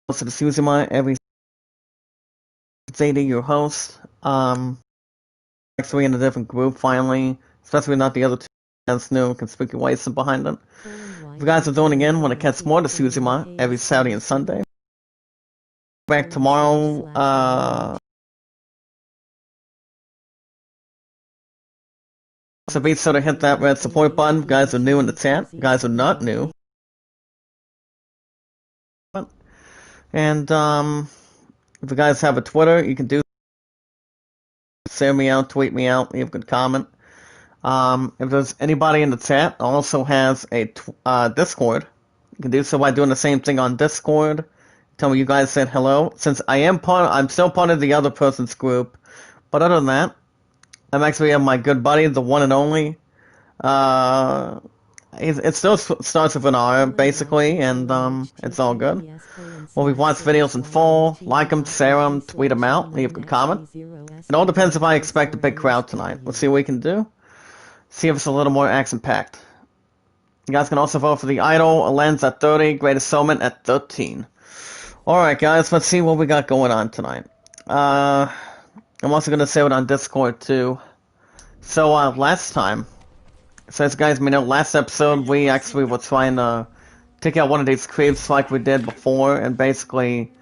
To the Tsushima every Zeta, your host. Actually in a different group finally, especially not the other two as new conspicuous whites behind it. If you guys are joining in, want to catch more to Tsushima every Saturday and Sunday. Back tomorrow, so be sure to hit that red support button. You guys are new in the chat. You guys are not new. And if you guys have a Twitter, you can do send me out, tweet me out, leave a good comment. If there's anybody in the chat also has a Discord, you can do so by doing the same thing on Discord. Tell me you guys said hello. Since I'm still part of the other person's group, but other than that, I'm actually my good buddy, the one and only. It still starts with an R, basically, and it's all good. Well, we watch videos in full, like them, share them, tweet them out, leave a good comment. It all depends if I expect a big crowd tonight. Let's see what we can do. See if it's a little more action-packed. You guys can also vote for the Idol, a Lens at 30, Greatest Showman at 13. Alright guys, let's see what we got going on tonight. I'm also going to say it on Discord too. So last time, so as guys may know, last episode we actually were trying to take out one of these creeps like we did before, and basically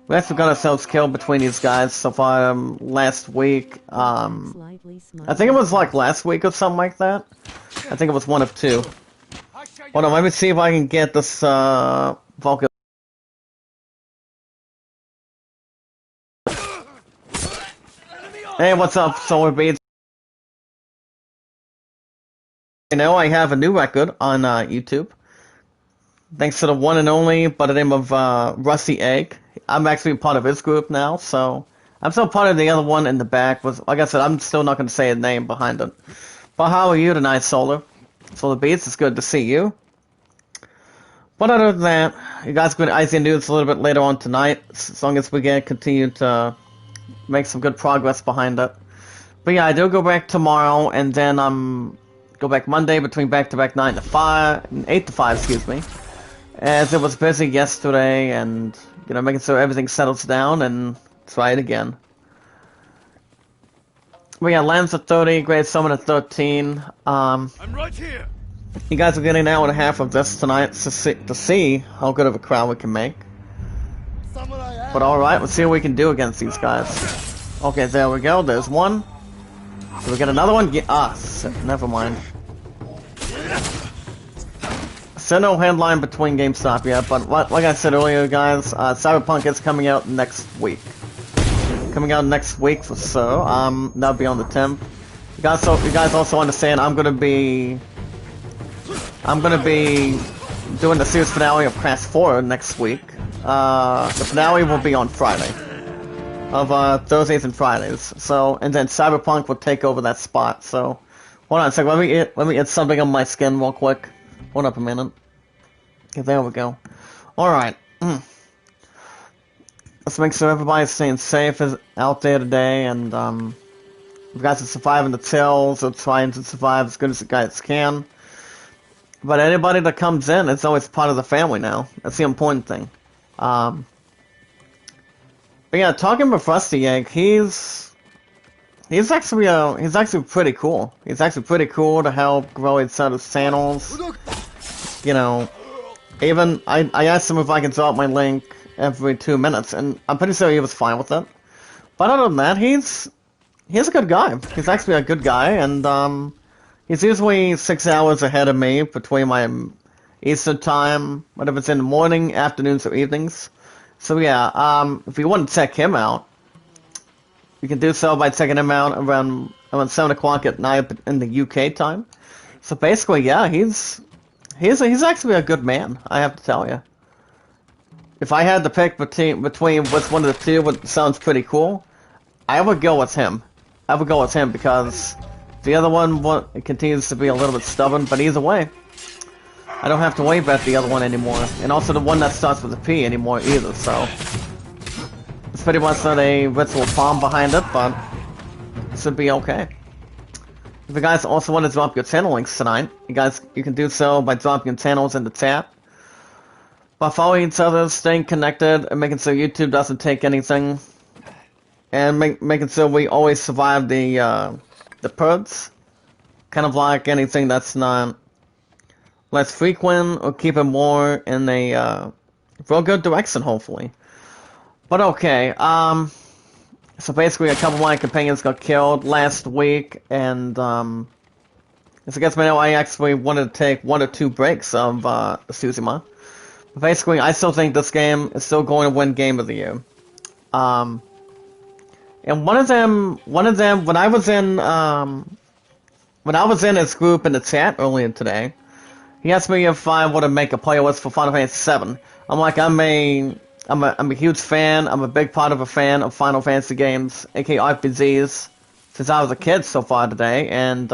we actually got ourselves killed between these guys so far last week. I think it was like last week or something like that. I think it was one of two. Hold on, let me see if I can get this Vulcan. Hey, what's up, Solar Beats? You know, I have a new record on YouTube. Thanks to the one and only by the name of Rusty Egg. I'm actually part of his group now, so I'm still part of the other one in the back. Like I said, I'm still not going to say a name behind it. But how are you tonight, Solar? Solar Beats, it's good to see you. But other than that, you guys can get Icy News a little bit later on tonight, as long as we can continue to make some good progress behind it. But yeah, I do go back tomorrow, and then go back Monday between back-to-back 9 to 5, 8 to 5, excuse me. As it was busy yesterday, and you know, making sure everything settles down, and try it again. We got Lambs at 30, Great Summon at 13. I'm right here. You guys are getting an hour and a half of this tonight to see how good of a crowd we can make. But alright, let's see what we can do against these guys. Okay, there we go, there's one. Do we get another one? Never mind. So no headline between GameStop yet, but like I said earlier, guys, Cyberpunk is coming out next week. Coming out next week for so. That'll be on the 10th. You guys also understand I'm gonna be doing the series finale of Crash 4 next week. The finale will be on Friday. Of Thursdays and Fridays. So, and then Cyberpunk will take over that spot. So, hold on a second. Let me get something on my skin real quick. Hold up a minute. Okay, there we go. Alright. Let's make sure everybody's staying safe out there today, and you guys are surviving the chills, or trying to survive as good as you guys can. But anybody that comes in, it's always part of the family now. That's the important thing. But yeah, talking about Rusty Egg, he's actually pretty cool. He's actually pretty cool to help grow his set of channels. You know, even I asked him if I could drop my link every 2 minutes, and I'm pretty sure he was fine with it. But other than that, he's a good guy. He's actually a good guy, and he's usually 6 hours ahead of me between my Eastern time, whether it's in the morning, afternoons, or evenings. So yeah, if you want to check him out, you can do so by checking him out around 7 o'clock at night in the UK time. So basically, yeah, he's actually a good man, I have to tell you. If I had to pick between which one of the two would sounds pretty cool, I would go with him. I would go with him because the other one continues to be a little bit stubborn, but either way, I don't have to worry about the other one anymore. And also the one that starts with a P anymore either, so it's pretty much not a ritual bomb behind it, but it should be okay. If you guys also want to drop your channel links tonight, you can do so by dropping your channels in the chat. by following each other, staying connected, and making sure YouTube doesn't take anything, and making sure we always survive the perks. Kind of like anything that's not less frequent, or keep it more in a real good direction, hopefully. But okay, so basically a couple of my companions got killed last week, and as I guess by now I actually wanted to take 1 or 2 breaks of Tsushima. But basically, I still think this game is still going to win Game of the Year. And one of them, when I was in his group in the chat earlier today, he asked me if I want to make a playlist for Final Fantasy VII. I'm like, I'm a huge fan. I'm a big part of a fan of Final Fantasy games, aka RPGs, since I was a kid so far today, and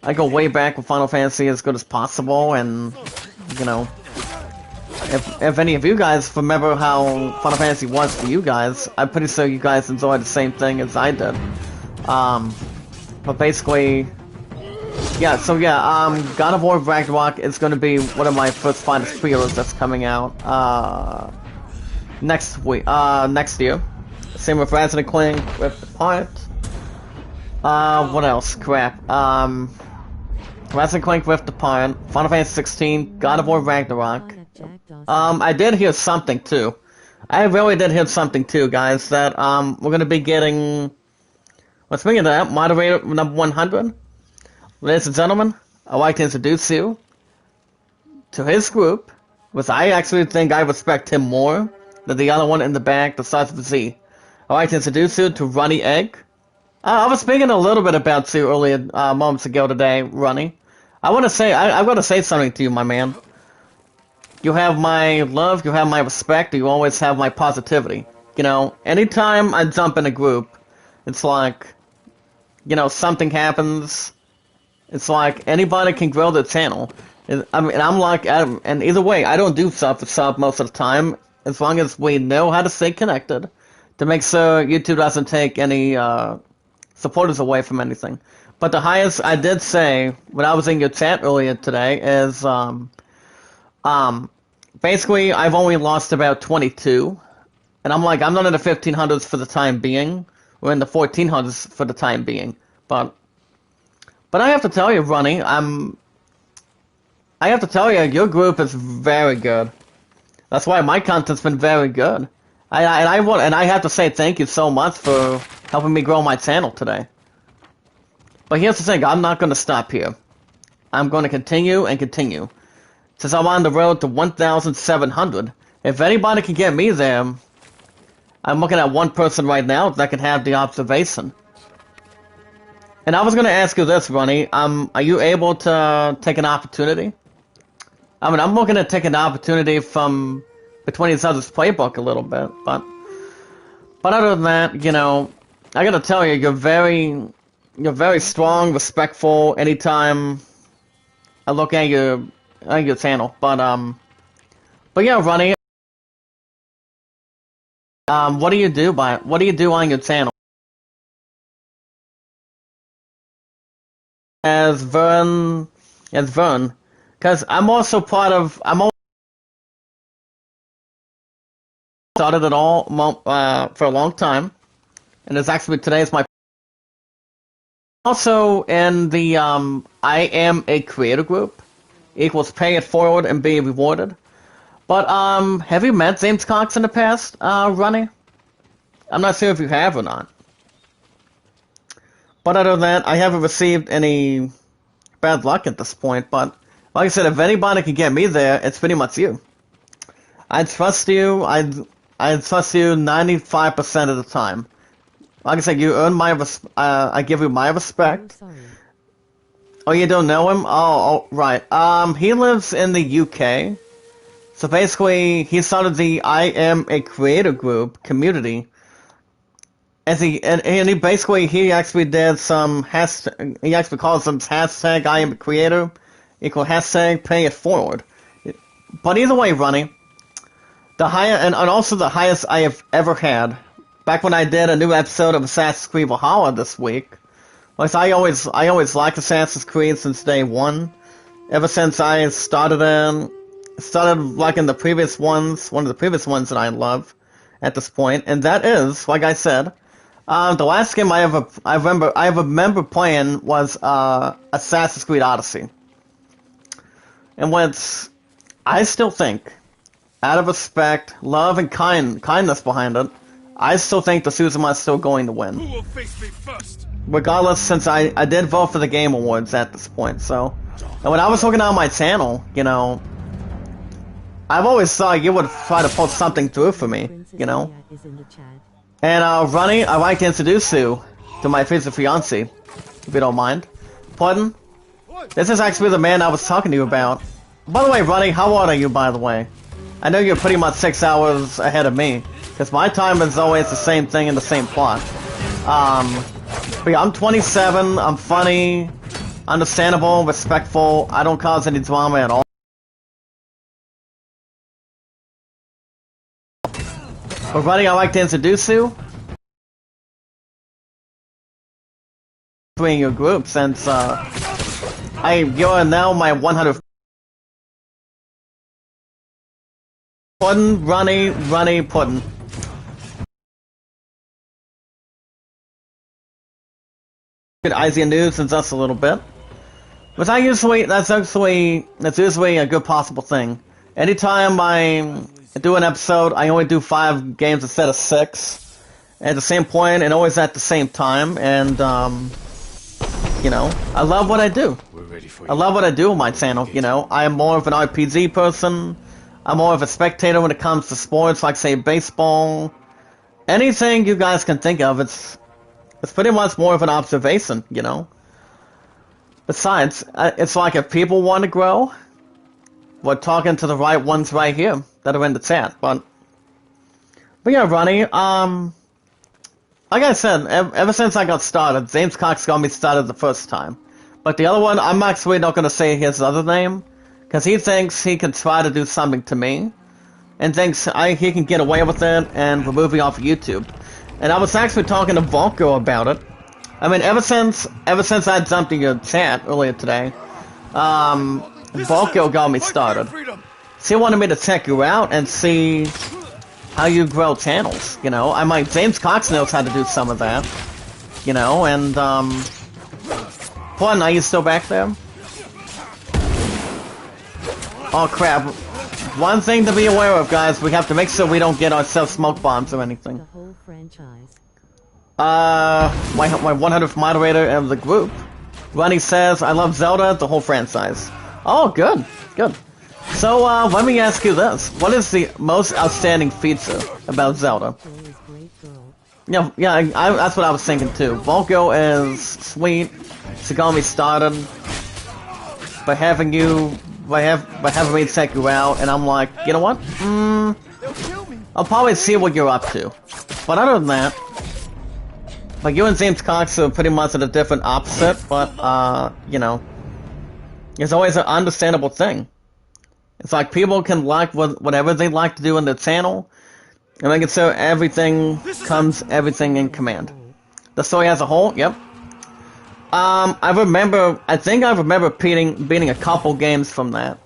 I go way back with Final Fantasy as good as possible, and you know, if any of you guys remember how Final Fantasy was for you guys, I'm pretty sure you guys enjoyed the same thing as I did. But basically, yeah, so yeah, God of War Ragnarok is going to be one of my first finest pre-orders that's coming out, next year. Same with Ratchet & Clank, Rift Apart. What else? Crap. Ratchet & Clank Rift Apart, Final Fantasy 16, God of War Ragnarok. I did hear something too. I really did hear something too, guys, that, we're going to be getting... Let's make it that, moderator number 100. Ladies and gentlemen, I'd like to introduce you to his group, which I actually think I respect him more than the other one in the back that starts with Z. I'd like to introduce you to Ronnie Egg. I was speaking a little bit about you earlier, moments ago today, Ronnie. I want to say, I want to say something to you, my man. You have my love, you have my respect, you always have my positivity. You know, anytime I jump in a group, it's like, you know, something happens. It's like anybody can grow their channel. I mean, I'm like, and either way, I don't do sub for sub most of the time, as long as we know how to stay connected, to make sure YouTube doesn't take any supporters away from anything. But the highest I did say when I was in your chat earlier today is, basically I've only lost about 22, and I'm like, I'm not in the 1500s for the time being. We're in the 1400s for the time being, but I have to tell you, Ronnie, I have to tell you, your group is very good. That's why my content's been very good. I have to say thank you so much for helping me grow my channel today. But here's the thing, I'm not going to stop here. I'm going to continue and continue. Since I'm on the road to 1,700, if anybody can get me there, I'm looking at one person right now that can have the observation. And I was going to ask you this, Ronnie. Are you able to take an opportunity? I mean, I'm looking to take an opportunity from between each other's playbook a little bit, but other than that, you know, I gotta tell you, you're very strong, respectful. Anytime I look at your channel, but yeah, Ronnie. What do you do on your channel? As Vern, because I'm also started it all for a long time, and it's actually today's my also in the I am a creator group equals pay it forward and be rewarded. But have you met James Cox in the past, Ronnie? I'm not sure if you have or not. But other than that, I haven't received any bad luck at this point, but like I said, if anybody can get me there, it's pretty much you. I trust you, I trust you 95% of the time. Like I said, you earn my I give you my respect. Oh, you don't know him? Oh, right. He lives in the UK. So basically, he started the I am a creator group community. And he actually did some hashtag, he actually calls them hashtag I am a creator equal hashtag pay it forward. But either way, Ronnie, the and also the highest I have ever had, back when I did a new episode of Assassin's Creed Valhalla this week. Like, I always liked Assassin's Creed since day one. Ever since I started in, started like in the previous ones, one of the previous ones that I love at this point, and that is, like I said, the last game I remember playing was Assassin's Creed Odyssey. And what's I still think, out of respect, love, and kindness behind it, I still think the Tsushima is still going to win. Who will face me first? Regardless, since I did vote for the Game Awards at this point, so... And when I was looking on my channel, you know, I've always thought you would try to post something through for me, you know? And, Ronnie, I'd like to introduce you to my future fiancé, if you don't mind. Pardon? This is actually the man I was talking to you about. By the way, Ronnie, how old are you, by the way? I know you're pretty much 6 hours ahead of me, because my time is always the same thing in the same plot. But yeah, I'm 27, I'm funny, understandable, respectful, I don't cause any drama at all. But Ronnie, I'd like to introduce you between your group, since, you're now my 100th. Puddin', Ronnie, Puddin'. Eyes your news and just a little bit. But that's usually a good possible thing. Anytime I do an episode, I only do 5 games instead of 6. At the same point and always at the same time, and you know, I love what I do. I love what I do on my channel, you know. I am more of an RPG person. I'm more of a spectator when it comes to sports, like say baseball. Anything you guys can think of, it's pretty much more of an observation, you know. Besides, it's like if people want to grow, we're talking to the right ones right here that are in the chat. But yeah, Ronnie, like I said, ever since I got started, James Cox got me started the first time. But the other one, I'm actually not going to say his other name, because he thinks he can try to do something to me, and thinks he can get away with it and remove me off of YouTube. And I was actually talking to Volko about it. I mean, ever since I jumped in your chat earlier today, Volko got me started. She wanted me to check you out and see how you grow channels, you know. I might, James Cox knows how to do some of that, you know, and, Fun, are you still back there? Oh crap. One thing to be aware of, guys, we have to make sure we don't get ourselves smoke bombs or anything. The whole franchise. My 100th moderator of the group, Ronnie says, I love Zelda, the whole franchise. Oh, good, good. So, let me ask you this. What is the most outstanding feature about Zelda? Yeah, that's what I was thinking too. Volko is sweet. She got me started by having me check you out, and I'm like, you know what? I'll probably see what you're up to. But other than that, like you and James Cox are pretty much at a different opposite, but you know, it's always an understandable thing. It's like people can like whatever they like to do on their channel, and make it so everything everything in command. The story as a whole, yep. I think I remember beating a couple games from that.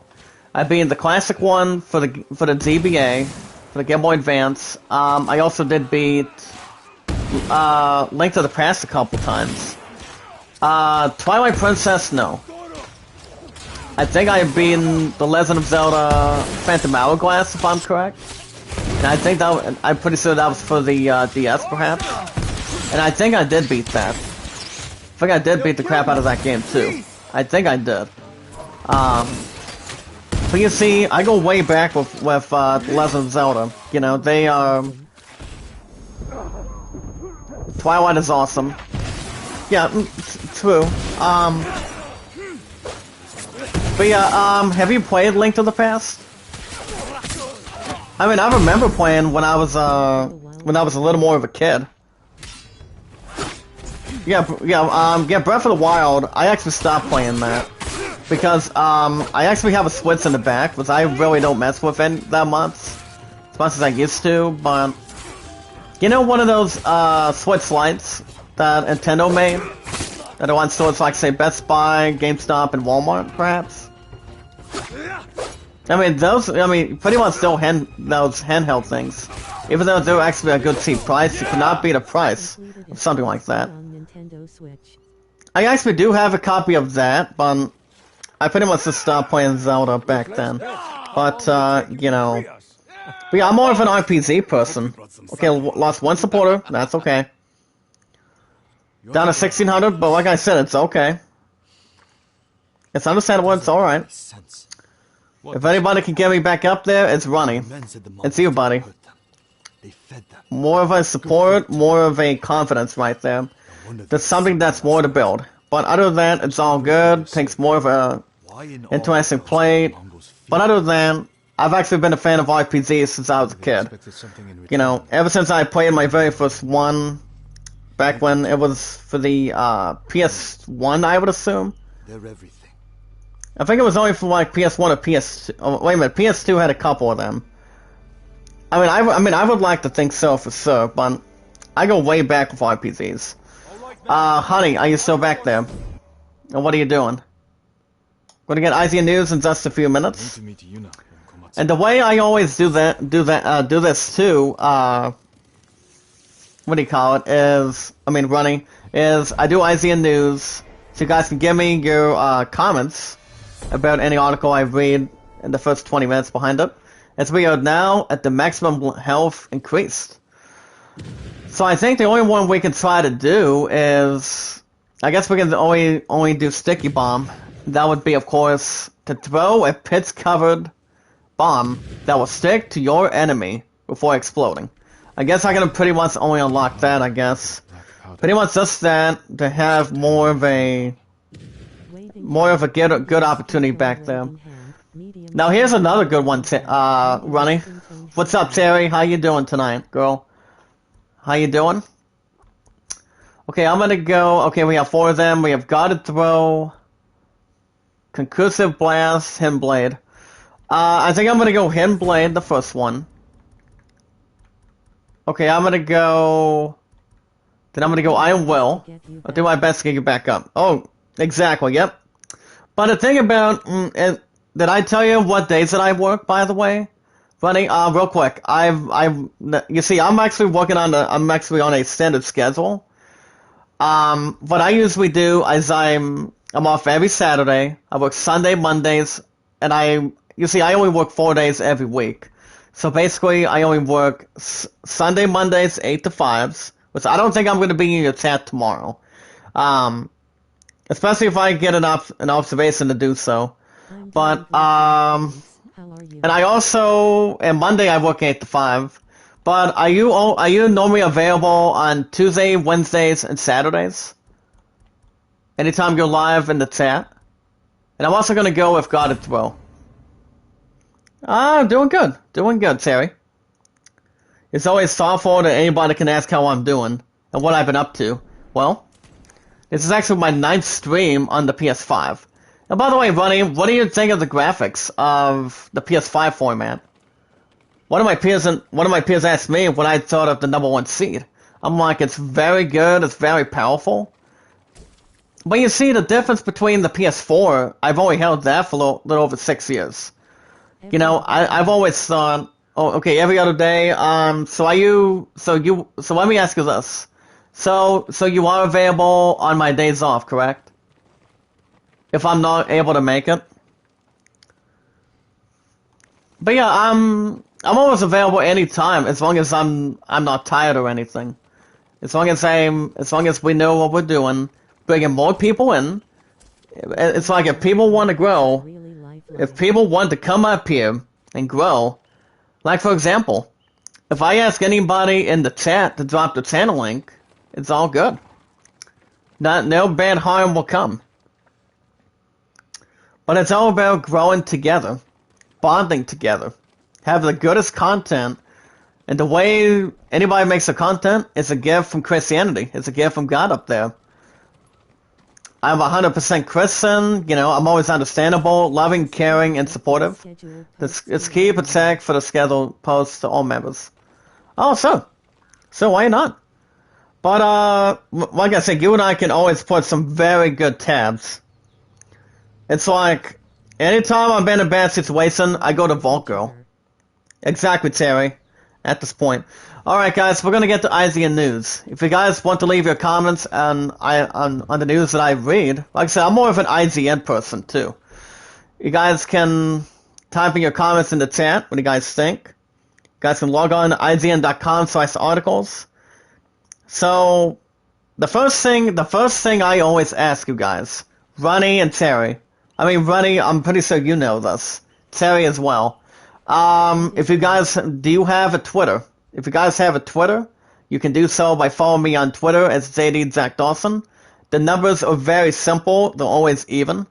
I beat the classic one for the GBA, for the Game Boy Advance. I also did beat Link to the Past a couple times. Twilight Princess, no. I think I've beaten The Legend of Zelda Phantom Hourglass, if I'm correct. And I think I'm pretty sure that was for the DS, perhaps. And I think I did beat that. I think I did beat the crap out of that game, too. I think I did. But you see, I go way back with Legend of Zelda. You know, they Twilight is awesome. Yeah, true. But yeah, have you played Link to the Past? I mean, I remember playing when I was a little more of a kid. Yeah, Breath of the Wild, I actually stopped playing that. Because, I actually have a Switch in the back, which I really don't mess with that much. As much as I used to, but... You know one of those, Switch lights that Nintendo made? That are on stores like, say, Best Buy, GameStop, and Walmart, perhaps? I mean, pretty much still those handheld things. Even though they're actually a good cheap price, you cannot beat a price of something like that. I actually do have a copy of that, but I pretty much just stopped playing Zelda back then. But, you know... But yeah, I'm more of an RPG person. Okay, lost one supporter, that's okay. Down to 1600, but like I said, it's okay. It's understandable, it's alright. If anybody can get me back up there, it's Ronnie. It's you, buddy. More of a support, more of a confidence right there. There's something that's more to build. But other than that, it's all good. Takes more of a interesting play. But other than that, I've actually been a fan of RPGs since I was a kid. You know, ever since I played my very first one, back when it was for the PS1, I would assume. I think it was only for like PS1 or PS2. Oh, wait a minute, PS2 had a couple of them. I mean, I would like to think so for sure, but I go way back with RPGs. Honey, are you still back there? And what are you doing? Gonna get IZ news in just a few minutes. And the way I always do this too, what do you call it, is, running, is I do IZ news, so you guys can give me your, comments about any article I read in the first 20 minutes behind it. As we are now at the maximum health increased. So I think the only one we can try to do is, I guess we can only do Sticky Bomb. That would be, of course, to throw a pits-covered bomb that will stick to your enemy before exploding. I guess I can pretty much only unlock that, I guess. Pretty much just that, to have more of a good opportunity back there. Now here's another good one, Ronnie. What's up, Terry? How you doing tonight, girl? How you doing? Okay, I'm gonna go. Okay, we have 4 of them. We have Guarded Throw, Concussive Blast, Hidden Blade. I think I'm gonna go Hidden Blade, the first one. Okay, I'm gonna go... Then I'm gonna go Iron Will. I'll do my best to get you back up. Oh, exactly, yep. But the thing about... did I tell you what days that I work, by the way? Funny, real quick. You see, I'm actually on a standard schedule. What I usually do is I'm off every Saturday. I work Sunday, Mondays, and you see, I only work 4 days every week. So basically, I only work Sunday, Mondays, 8 to 5s, which I don't think I'm going to be in your chat tomorrow. Especially if I get an observation to do so. But, and I also, and Monday I work 8 to 5. But are you normally available on Tuesday, Wednesdays, and Saturdays? Anytime you're live in the chat? And I'm also going to go with Guarded Throw. Doing good, Terry. It's always thoughtful that anybody can ask how I'm doing, and what I've been up to. Well, this is actually my 9th stream on the PS5. And by the way, Ronnie, what do you think of the graphics of the PS5 format? One of my peers asked me what I thought of the #1 seed. I'm like, it's very good, it's very powerful. But you see, the difference between the PS4, I've only held that for a little over 6 years. You know, I've always thought, oh, okay, every other day, so let me ask you this. So you are available on my days off, correct? If I'm not able to make it? But yeah, I'm always available anytime, as long as I'm not tired or anything. As long as we know what we're doing, bringing more people in. It's like if people want to grow, if people want to come up here and grow, like for example, if I ask anybody in the chat to drop the channel link, it's all good. No bad harm will come. But it's all about growing together, bonding together, have the goodest content, and the way anybody makes the content is a gift from Christianity. It's a gift from God up there. I'm 100% Christian, you know, I'm always understandable, loving, caring, and supportive. It's key protect for the scheduled posts to all members. Oh, so why not? But, like I said, you and I can always put some very good tabs. It's like, Anytime I'm in a bad situation, I go to Vault Girl. Exactly, Terry. At this point. Alright guys, we're gonna get to IGN News. If you guys want to leave your comments on the news that I read, like I said, I'm more of an IGN person too. You guys can type in your comments in the chat, what do you guys think. You guys can log on to IGN.com/articles. So, the first thing I always ask you guys, Ronnie and Terry. I mean, Ronnie, I'm pretty sure you know this. Terry as well. If you guys, do you have a Twitter? If you guys have a Twitter, you can do so by following me on Twitter as JD Zach Dawson. The numbers are very simple, they're always even.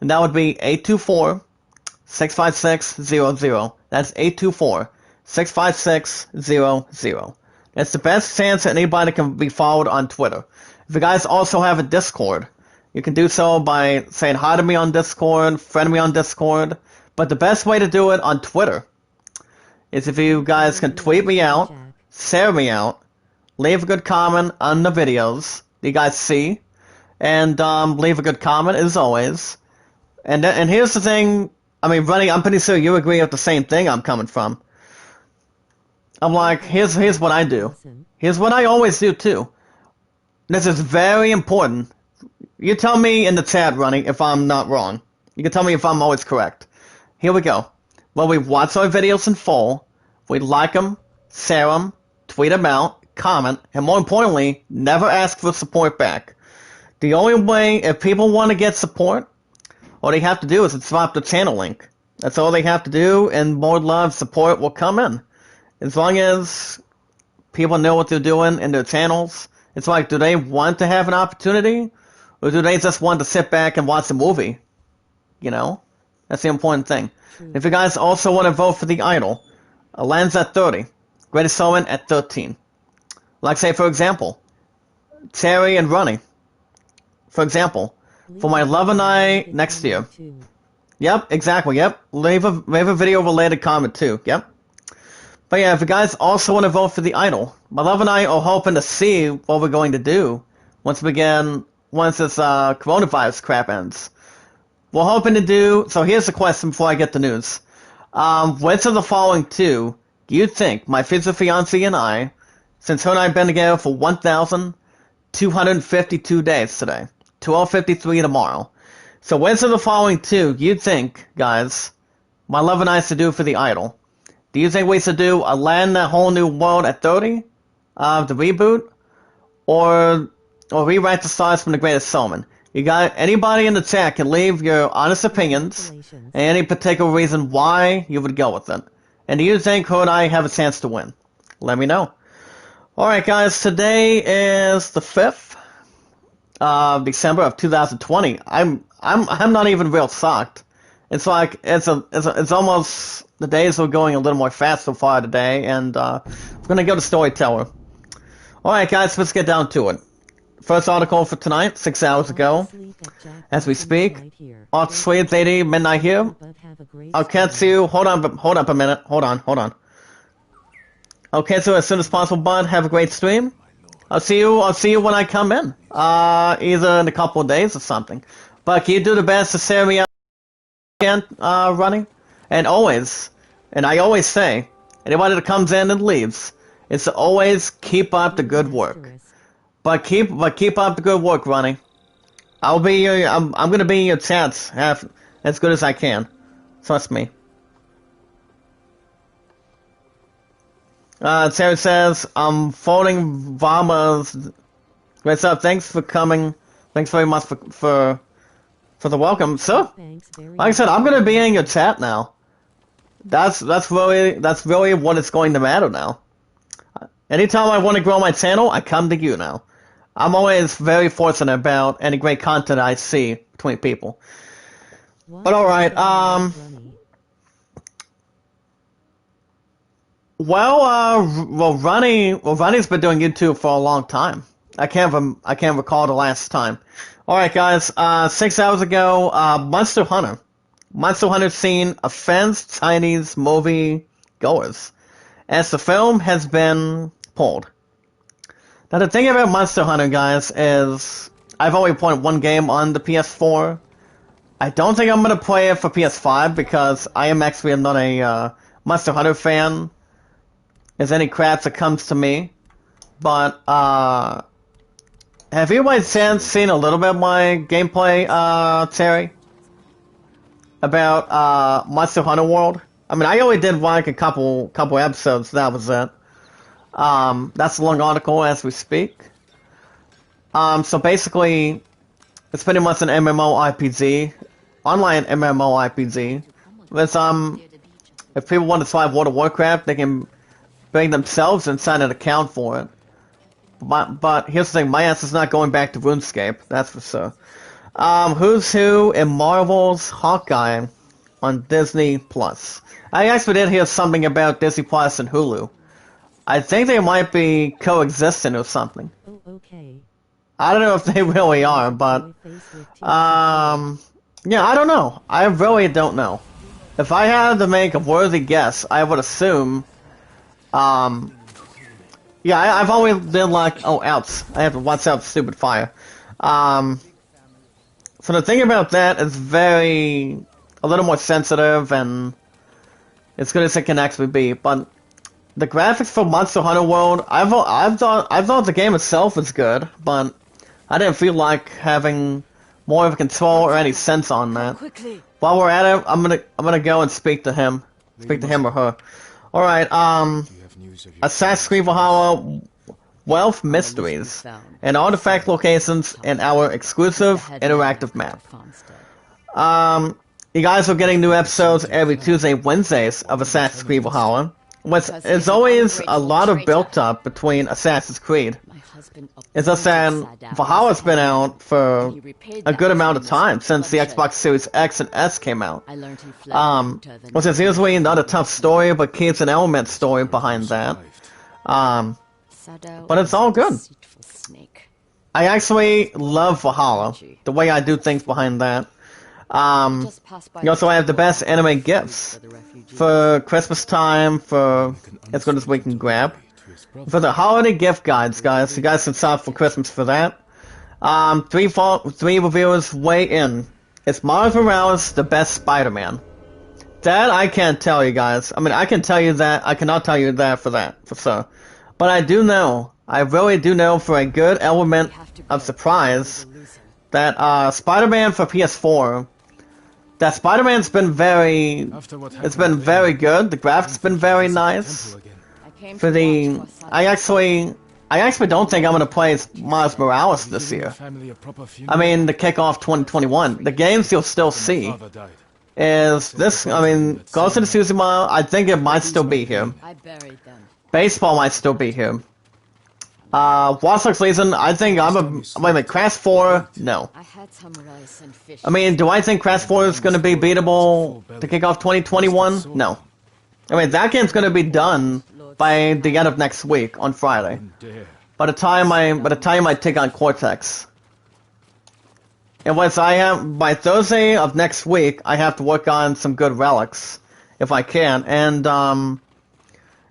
And that would be 824-656-00. That's 824-656-00. That's the best chance that anybody can be followed on Twitter. If you guys also have a Discord, you can do so by saying hi to me on Discord, friend me on Discord. But the best way to do it on Twitter is if you guys can tweet me out, share me out, leave a good comment on the videos that you guys see, and leave a good comment as always. And here's the thing, I mean, Ronnie, I'm pretty sure you agree with the same thing I'm coming from. I'm like, here's what I do. Here's what I always do too. This is very important. You tell me in the chat, Ronnie, if I'm not wrong. You can tell me if I'm always correct. Here we go. Well, we watch our videos in full, we like them, share them, tweet them out, comment, and more importantly, never ask for support back. The only way, if people want to get support, all they have to do is swap the channel link. That's all they have to do, and more love, support will come in. As long as people know what they're doing in their channels, it's like, do they want to have an opportunity, or do they just want to sit back and watch a movie? You know? That's the important thing. If you guys also want to vote for the idol, Alan's at 30, Greatest Showman at 13. Like say, for example, Terry and Ronnie. For example, for my Love and I next year. Yep, exactly, yep. Leave a video related comment too, yep. But yeah, if you guys also want to vote for the idol, my Love and I are hoping to see what we're going to do once this coronavirus crap ends. We're hoping to do, so here's the question before I get the news. Which of the following two do you think my future fiancé and I, since her and I have been together for 1,252 days today, 1253 tomorrow. So which of the following two do you think, guys, my Love and I should do for the idol? Do you think we should do a Land That Whole New World at 30, the reboot, or Rewrite the Stars from the Greatest Showman? You got anybody in the chat can leave your honest opinions and any particular reason why you would go with it. And do you think her and I have a chance to win? Let me know. Alright guys, today is the 5th of December of 2020. I'm not even real shocked. It's like it's almost, the days are going a little more fast so far today, and we're gonna go to Storyteller. Alright guys, let's get down to it. First article for tonight, 6 hours ago. As we speak, Art Sweet Lady Midnight here. I'll catch you. Hold up a minute. Hold on. I'll catch you as soon as possible, bud. Have a great stream. I'll see you when I come in. Either in a couple of days or something. But can you do the best to share me out again, Ronnie? And I always say, anybody that comes in and leaves, is to always keep up the good work. But keep up the good work, Ronnie. I'm gonna be in your chats as good as I can. Trust me. Terry says, I'm folding Vama's. What's up? Thanks for coming. Thanks very much for the welcome. So, like I said, I'm gonna be in your chat now. That's really what it's going to matter now. Anytime I want to grow my channel, I come to you now. I'm always very fortunate about any great content I see between people. But alright, Ronnie's been doing YouTube for a long time. I can't recall the last time. Alright guys, 6 hours ago, Monster Hunter scene offends Chinese movie goers, as the film has been pulled. Now the thing about Monster Hunter, guys, is I've only played one game on the PS4, I don't think I'm gonna play it for PS5 because I am actually not a Monster Hunter fan. As any crap that comes to me, but have you by chance seen a little bit of my gameplay, Terry? About Monster Hunter World? I mean, I only did like a couple episodes. That was it. That's a long article as we speak. So basically, it's pretty much an MMORPG, online MMORPG. With if people want to try World of Warcraft, they can bring themselves and sign an account for it. But here's the thing, my ass is not going back to RuneScape, that's for sure. Who's Who in Marvel's Hawkeye on Disney Plus. I actually did hear something about Disney Plus and Hulu. I think they might be coexisting or something. Oh, okay. I don't know if they really are, but yeah, I don't know. I really don't know. If I had to make a worthy guess, I would assume yeah, I've always been like, oh, ouch, I have to watch out stupid fire. So the thing about that is a little more sensitive and as good as it can actually be, but the graphics for Monster Hunter World, I thought the game itself was good, but I didn't feel like having more of a control or any sense on that. While we're at it, I'm gonna go and speak to him or her. All right, Assassin's Creed Valhalla Wealth Mysteries and artifact locations in our exclusive interactive map. You guys are getting new episodes every Tuesday, Wednesdays of Assassin's Creed Valhalla. There's always a lot of built-up between Assassin's Creed. It's just that Valhalla's been out for a good amount of time since the Xbox Series X and S came out. Which is usually not a tough story, but keeps an element story behind that. But it's all good. I actually love Valhalla, the way I do things behind that. You also have the best anime gifts for Christmas time, for as good as we can grab. For the holiday gift guides, guys, you guys can sign up for Christmas for that. Three reviewers weigh in. Is Miles Morales the best Spider-Man? That I can't tell you guys. I mean, I can tell you that. I cannot tell you that for sure. But I do know. I really do know for a good element of surprise that Spider-Man for PS4. That Spider-Man's been it's been very good. The graphics been very nice. For the, I actually don't think I'm gonna play Miles Morales this year. I mean, to kick off 2021, the games you'll still see is this. I mean, Ghost of Tsushima. I think it might still be here. Baseball might still be here. Watch Dogs Legion, I think wait a minute, Crash 4, no. I mean, do I think Crash 4 is going to be beatable to kick off 2021? No. I mean, that game's going to be done by the end of next week, on Friday. By the time I take on Cortex. And by Thursday of next week, I have to work on some good relics, if I can, and,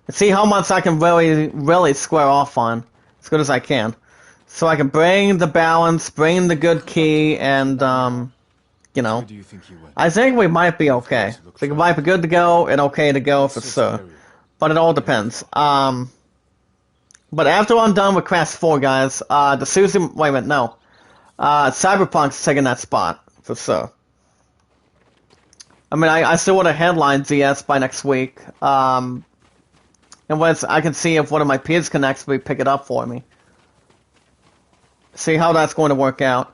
see how much I can really square off on. As good as I can. So I can bring the balance, bring the good key, and, you know, I think we might be okay. I think we might be good to go and okay to go for sure. But it all depends. But after I'm done with Crash 4, guys, the Susan, wait a minute, no. Cyberpunk's taking that spot, for sure. I mean, I still want to headline ZS by next week. And I can see if one of my peers can actually pick it up for me. See how that's going to work out.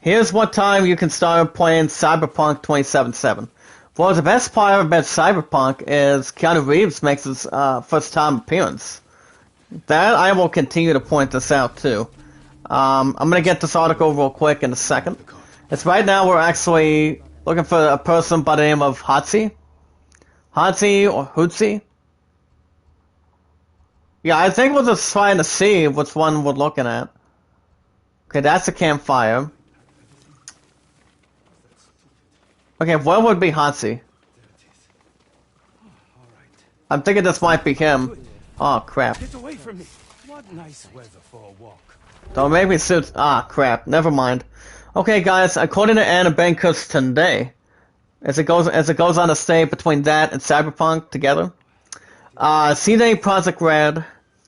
Here's what time you can start playing Cyberpunk 2077. Well, the best part about Cyberpunk is Keanu Reeves makes his first time appearance. That I will continue to point this out too. I'm going to get this article real quick in a second. It's right now we're actually looking for a person by the name of Hatsi. Hatsi or Hootsie. Yeah, I think we're just trying to see which one we're looking at. Okay, that's a campfire. Okay, what would be Hansi? I'm thinking this might be him. Oh, crap. Get away from me. What nice weather for a walk. Don't make me suit. Ah, crap. Never mind. Okay, guys, according to Anna Bankers today, as it goes on to stay between that and Cyberpunk together, CD Projekt Red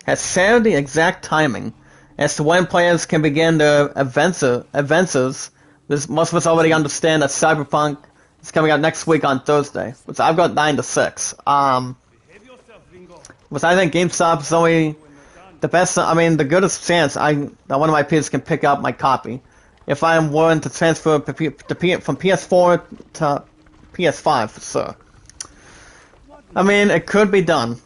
has shared the exact timing as to when players can begin their advances. Most of us already understand that Cyberpunk is coming out next week on Thursday, which I've got 9 to 6. Which I think GameStop is only the best. I mean, the goodest chance that one of my peers can pick up my copy if I am willing to transfer from PS4 to PS5 for sure. I mean, it could be done.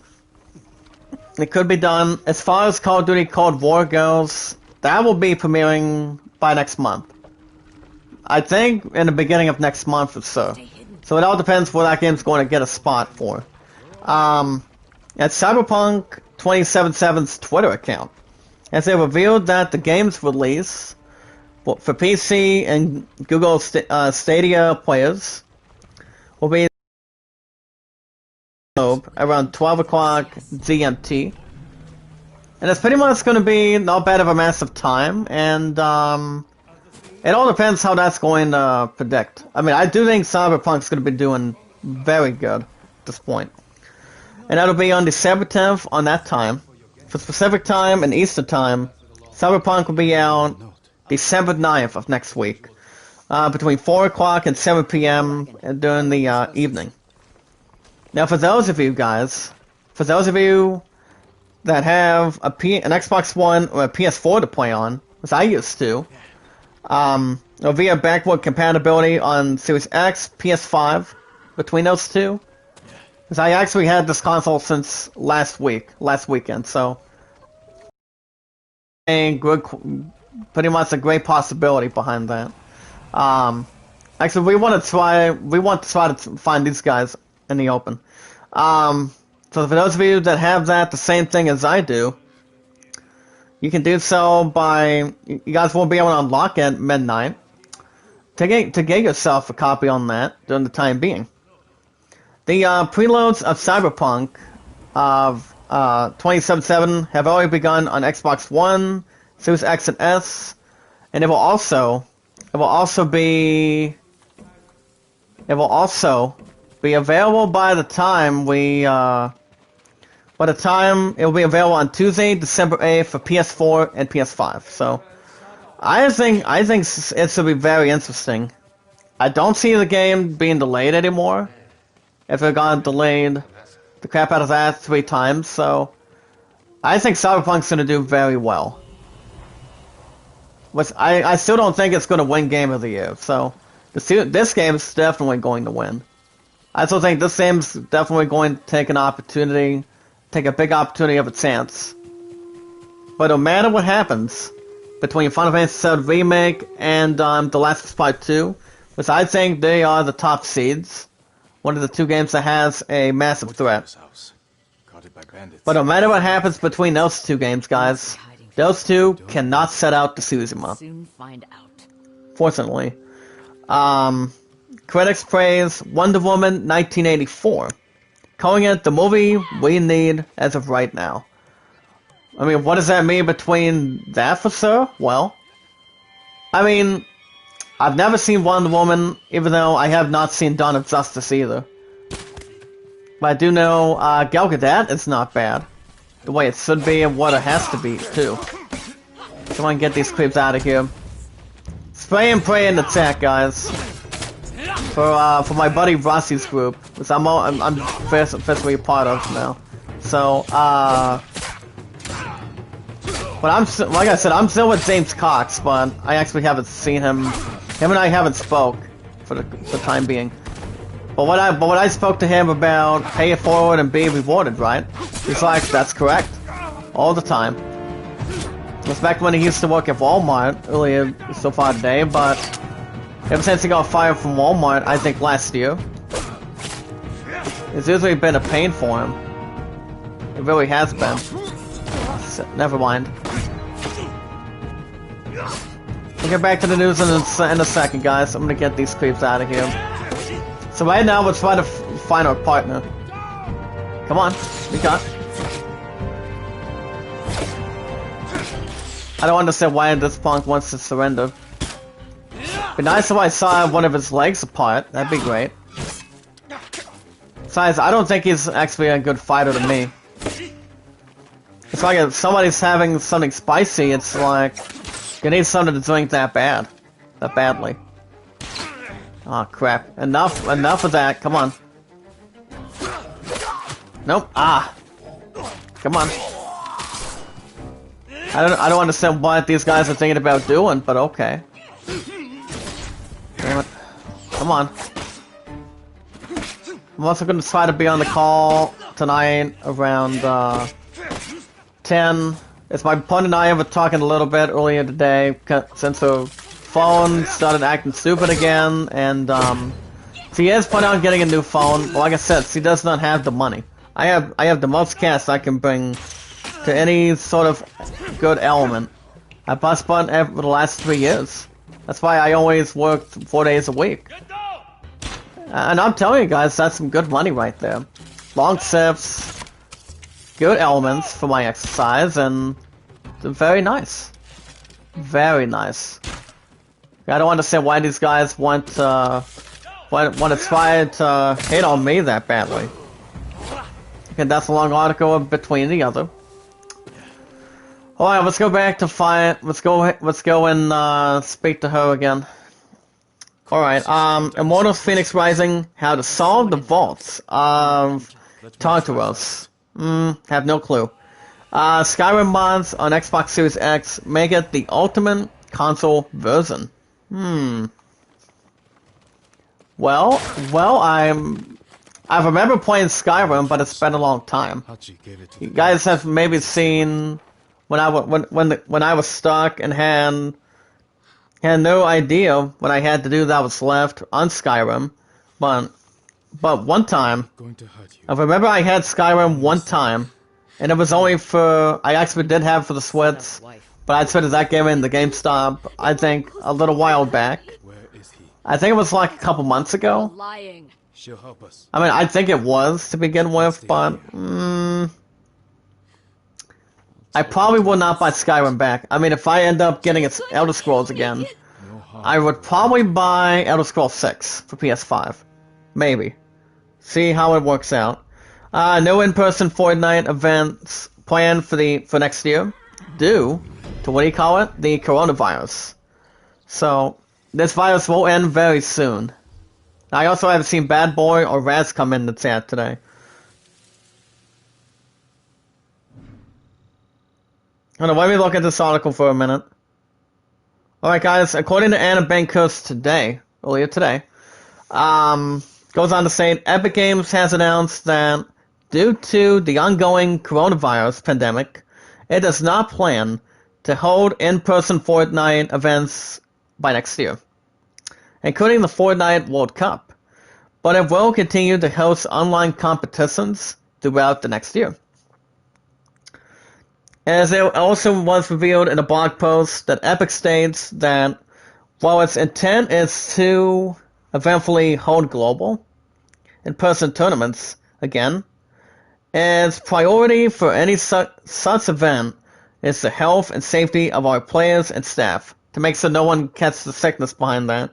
It could be done. As far as Call of Duty Cold War goes, that will be premiering by next month. I think in the beginning of next month or so. So it all depends where that game's going to get a spot for. At Cyberpunk 2077's Twitter account, as they revealed that the game's release for PC and Google Stadia players will be around 12 o'clock GMT. And it's pretty much going to be not bad of a massive time, and it all depends how that's going to predict. I mean, I do think Cyberpunk's going to be doing very good at this point. And that'll be on December 10th on that time. For Pacific time and Eastern time, Cyberpunk will be out December 9th of next week. Between 4 o'clock and 7 p.m. during the evening. Now for those of you guys, that have an Xbox One or a PS4 to play on, as I used to, or via backward compatibility on Series X, PS5, between those two, because I actually had this console since last weekend, so pretty much a great possibility behind that. Actually, we want to try to find these guys in the open. So for those of you that have that, the same thing as I do, you can do so by, you guys won't be able to unlock it at midnight, to get yourself a copy on that during the time being. The preloads of Cyberpunk of 2077 have already begun on Xbox One, Series X and S, and it will also be available by the time it will be available on Tuesday, December 8th for PS4 and PS5. So I think it should be very interesting. I don't see the game being delayed anymore. If it got delayed the crap out of that 3 times, so I think Cyberpunk's gonna do very well. Which I still don't think it's gonna win Game of the Year, so this game is definitely going to win. I still think this game's definitely going to take a big opportunity of a chance. But no matter what happens between Final Fantasy VII Remake and The Last of Us Part 2, which I think they are the top seeds, one of the 2 games that has a massive threat. But no matter what happens between those 2 games, guys, those 2 cannot set out to Tsushima. Fortunately. Critics praise Wonder Woman 1984, calling it the movie we need as of right now. I mean, what does that mean between that for sure? Well, I mean, I've never seen Wonder Woman, even though I have not seen Dawn of Justice either. But I do know Gal Gadot is not bad. The way it should be and what it has to be, too. Come on, get these creeps out of here. Spray and pray in the chat, guys. For my buddy Rossi's group, which I'm officially a part of now. So, but like I said, I'm still with James Cox, but I actually haven't seen him. Him and I haven't spoke for the time being. But what I spoke to him about, pay it forward and be rewarded, right? He's like, that's correct, all the time. It was back when he used to work at Walmart earlier so far today, but ever since he got fired from Walmart, I think last year, it's usually been a pain for him. It really has been. So, never mind. We'll get back to the news in a second, guys. I'm gonna get these creeps out of here. So right now, we're trying to find our partner. Come on, we got. I don't understand why this punk wants to surrender. Be nice if I saw one of his legs apart. That'd be great. Besides, I don't think he's actually a good fighter to me. It's like if somebody's having something spicy, it's like you need something to drink that badly. Oh crap! Enough of that. Come on. Nope. Ah. Come on. I don't understand what these guys are thinking about doing, but okay. Damn it. Come on. I'm also going to try to be on the call tonight around 10. It's my opponent and I were talking a little bit earlier today since her phone started acting stupid again, and she is planning on getting a new phone. Like I said, she does not have the money. I have the most cash I can bring to any sort of good element. I've spent for the last 3 years. That's why I always worked 4 days a week. And I'm telling you guys, that's some good money right there. Long shifts, good elements for my exercise, and they're very nice. Very nice. I don't understand why these guys want to try to hate on me that badly. Okay, that's a long article between the other. Alright, let's go back to fight. Let's go and speak to her again. Alright, Immortals Phoenix Rising, how to solve the vaults of Tartaros. Have no clue. Skyrim mods on Xbox Series X make it the ultimate console version. Well, I remember playing Skyrim, but it's been a long time. You guys have maybe seen when I was stuck and had no idea what I had to do that was left on Skyrim, but one time, I remember I had Skyrim one time, and it was only for, I actually did have for the Switch, but I traded that game in the GameStop, I think, a little while back. I think it was like a couple months ago. I mean, I think it was to begin with, but I probably will not buy Skyrim back. I mean, if I end up getting Elder Scrolls again, I would probably buy Elder Scrolls 6 for PS5. Maybe. See how it works out. No in-person Fortnite events planned for next year, due to, what do you call it? The coronavirus. So, this virus will end very soon. I also haven't seen Bad Boy or Raz come in the chat today. Hold on, let me look at this article for a minute. Alright guys, according to Anna Bankhurst earlier today, goes on to say, Epic Games has announced that due to the ongoing coronavirus pandemic, it does not plan to hold in-person Fortnite events by next year, including the Fortnite World Cup, but it will continue to host online competitions throughout the next year. As it also was revealed in a blog post that Epic states that while its intent is to eventually hold global in-person tournaments again, its priority for any such event is the health and safety of our players and staff, to make sure no one catches the sickness behind that.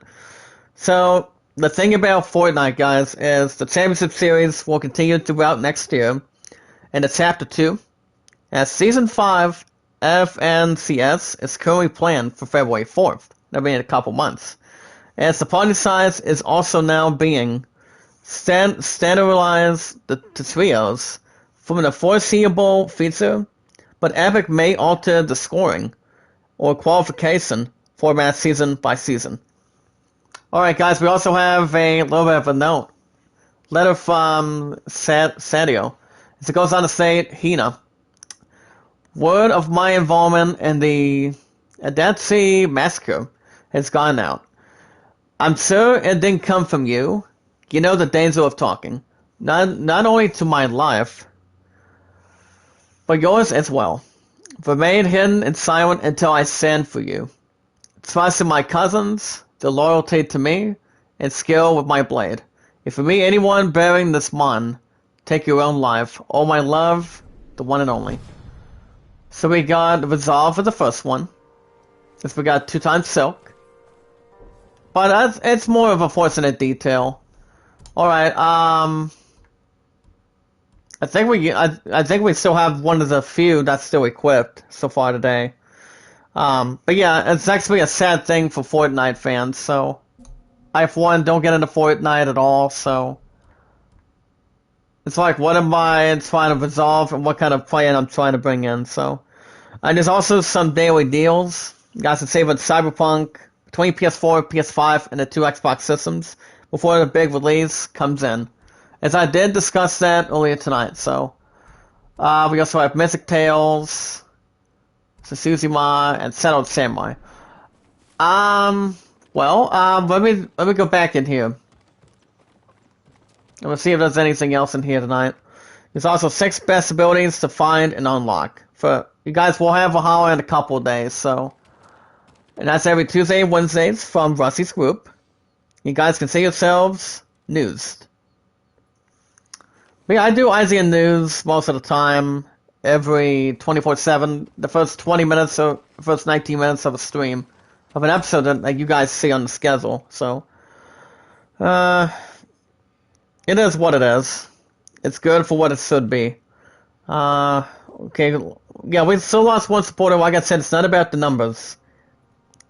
So, the thing about Fortnite, guys, is the Championship Series will continue throughout next year, and the Chapter 2, as Season 5 FNCS is currently planned for February 4th. That'll be in a couple months. As the party size is also now being standardized to trios from the foreseeable future, but Epic may alter the scoring or qualification format season by season. Alright guys, we also have a little bit of a note. Letter from Sadio. As it goes on to say, Hina. Word of my involvement in the Adatsi massacre has gone out. I'm sure it didn't come from you. You know the danger of talking. Not only to my life, but yours as well. Remain hidden and silent until I send for you. Trust in my cousins, the loyalty to me, and skill with my blade. If you meet anyone bearing this mon, take your own life. All my love, the one and only. So we got Resolve for the first one. Since we got 2 times Silk. but it's more of a fortunate detail. All right. I think we still have one of the few that's still equipped so far today. But yeah, it's actually a sad thing for Fortnite fans. So I, for one, don't get into Fortnite at all. So it's like, what am I trying to resolve, and what kind of plan I'm trying to bring in? So, and there's also some daily deals. You guys can save on Cyberpunk between PS4, PS5, and the two Xbox systems before the big release comes in. As I did discuss that earlier tonight. So, we also have Mystic Tales, Tsushima, and Settled Samurai. Let me go back in here. Let's see if there's anything else in here tonight. There's also 6 best abilities to find and unlock. For you guys will have a holler in a couple of days, so. And that's every Tuesday and Wednesdays from Rusty's group. You guys can see yourselves newsed. But yeah, I do IGN news most of the time, every 24/7. The first 20 minutes or the first 19 minutes of a stream of an episode that you guys see on the schedule. So, it is what it is. It's good for what it should be. Okay, yeah, we still lost one supporter. Like I said, it's not about the numbers.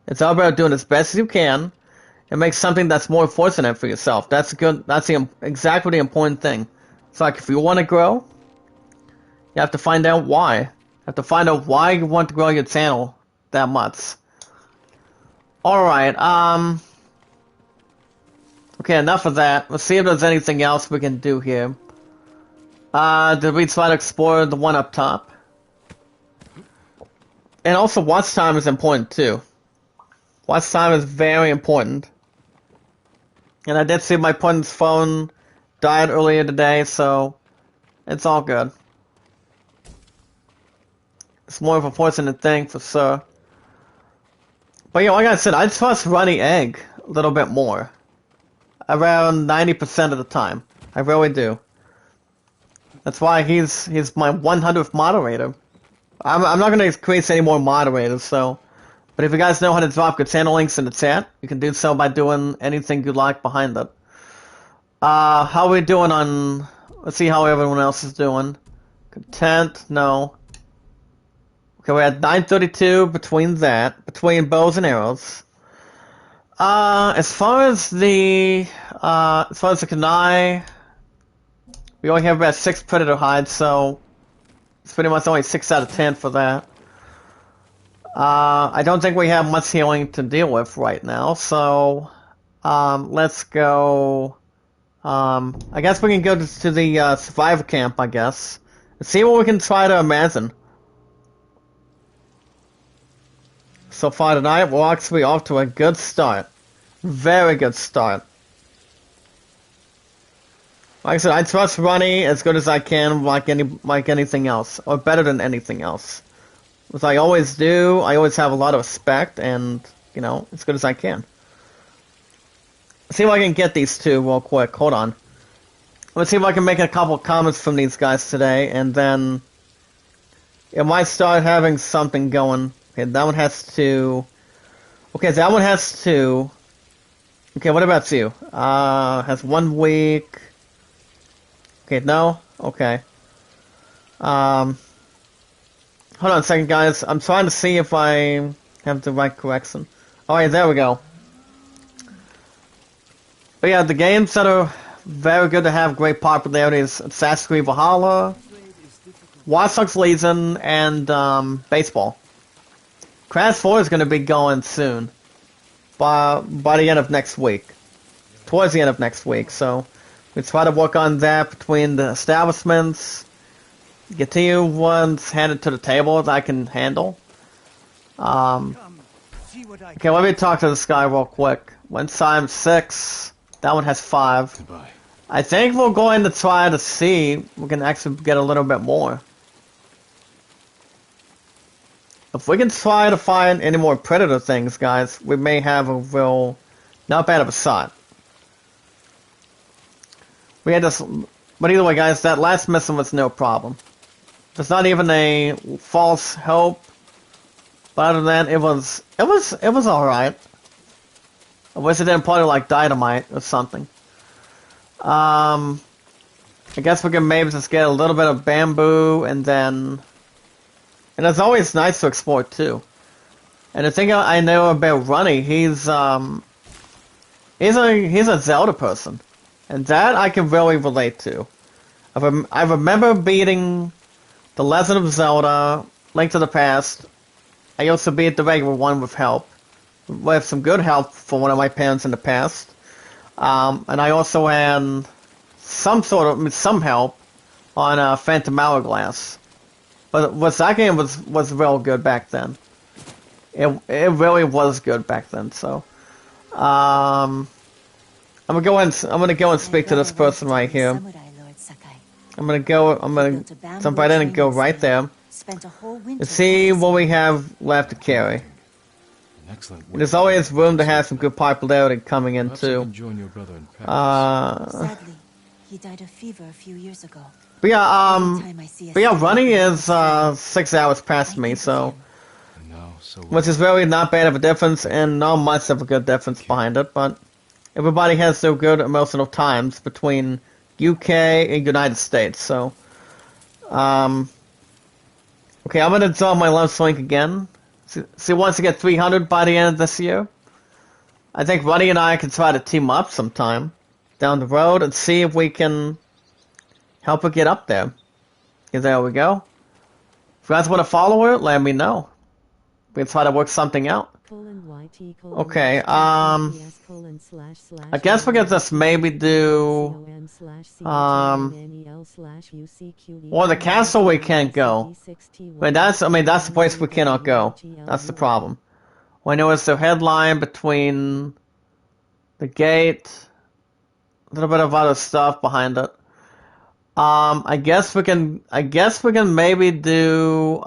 It's all about doing as best as you can and make something that's more fortunate for yourself. That's good. That's exactly the important thing. It's like, if you want to grow, you have to find out why. You have to find out why you want to grow your channel that much. Alright, okay, enough of that. Let's see if there's anything else we can do here. Did we try to explore the one up top? And also, watch time is important too. Watch time is very important. And I did see my opponent's phone died earlier today, so it's all good. It's more of a fortunate thing for sure. But yeah, like I said, I trust Runny Egg a little bit more. Around 90% of the time. I really do. That's why he's my 100th moderator. I'm not going to create any more moderators, so. But if you guys know how to drop good channel links in the chat, you can do so by doing anything you like behind it. How are we doing on... Let's see how everyone else is doing. Content, no. Okay, we're at 932 between bows and arrows. As far as the Kanai, we only have about 6 predator hides, so it's pretty much only 6 out of 10 for that. I don't think we have much healing to deal with right now, so let's go. I guess we can go to the survivor camp, I guess. Let's see what we can try to imagine. So far tonight, we're actually off to a good start. Very good start. Like I said, I trust Ronnie as good as I can, like anything else, or better than anything else. As I always do, I always have a lot of respect, and, you know, as good as I can. Let's see if I can get these two real quick. Hold on. Let's see if I can make a couple comments from these guys today, and then it might start having something going. Okay, that one has 2. Okay, that one has 2. Okay, what about you? Has 1 week. Okay, no? Okay. Hold on a second, guys. I'm trying to see if I have the right correction. Alright, there we go. But yeah, the games that are very good to have great popularity is Assassin's Creed Valhalla, Watch Dogs Legion, and baseball. Crash 4 is going to be going soon. By the end of next week. Towards the end of next week, so we try to work on that between the establishments. Get you ones handed to the table that I can handle. Okay, let me talk to this guy real quick. One time 6. That one has 5. Goodbye. I think we're going to try to see if we can actually get a little bit more. If we can try to find any more predator things, guys, we may have a real, not bad of a shot. We had this, but either way, guys, that last mission was no problem. It's not even a false hope, but other than that, it was all right. I wish it didn't probably like dynamite or something. I guess we can maybe just get a little bit of bamboo and then... And it's always nice to explore too. And the thing I know about Runny, he's a Zelda person. And that I can really relate to. I remember beating The Legend of Zelda, Link to the Past. I also beat the regular one with help. With some good help from one of my parents in the past. And I also had some help on Phantom Hourglass. But that game was real good back then. It really was good back then. So, I'm gonna go and speak to this person right here. I'm gonna jump right in and go right there. And see what we have left to carry. There's always room to have some good popularity coming in too. Sadly, he died of fever a few years ago. But yeah, running is 6 hours past me, so which is really not bad of a difference, and not much of a good difference behind it. But everybody has their good emotional times between UK and United States. So, okay, I'm gonna draw my love link again. See, wants to get 300 by the end of this year. I think Runny and I can try to team up sometime down the road and see if we can help her get up there. There we go. If you guys want to follow her, let me know. We can try to work something out. Okay, I guess we can just maybe do, well, the castle we can't go. But that's the place we cannot go. That's the problem. Well, I know it's the headline between the gate, a little bit of other stuff behind it. I guess we can maybe do,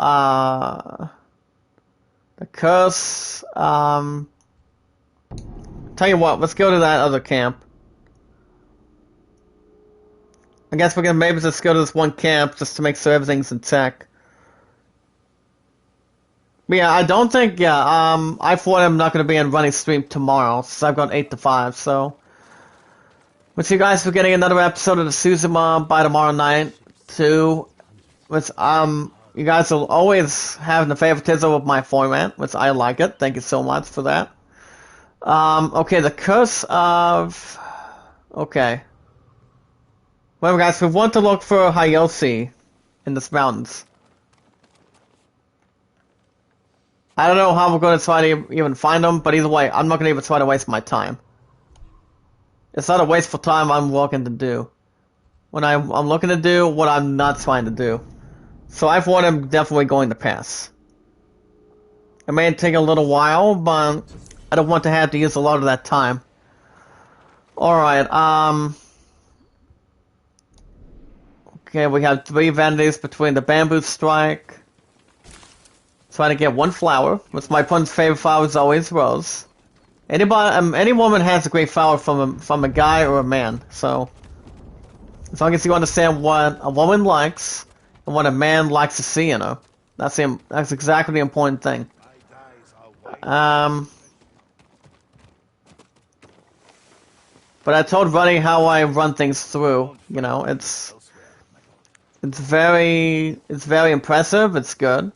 the curse. Tell you what, let's go to that other camp. I guess we can maybe just go to this one camp just to make sure everything's intact. But yeah, I don't think, I thought I'm not going to be in running stream tomorrow, since I've got 8 to 5, so. But you guys for getting another episode of the Tsushima by tomorrow night, too. Which, you guys will always have the favoritism of my format, which I like it. Thank you so much for that. Okay, the curse of... Okay. Well, guys, we want to look for Hayoshi in the mountains. I don't know how we're going to try to even find them, but either way, I'm not going to even try to waste my time. It's not a wasteful time I'm looking to do. When I'm looking to do what I'm not trying to do. So I thought I'm definitely going to pass. It may take a little while, but I don't want to have to use a lot of that time. Alright, okay, we have 3 vanities between the bamboo strike. Trying to get 1 flower, which my opponent's favorite flower is always rose. Any woman has a great flower from a guy or a man, so as long as you understand what a woman likes and what a man likes to see in her, that's exactly the important thing. But I told Runny how I run things through. You know, it's very impressive. It's good.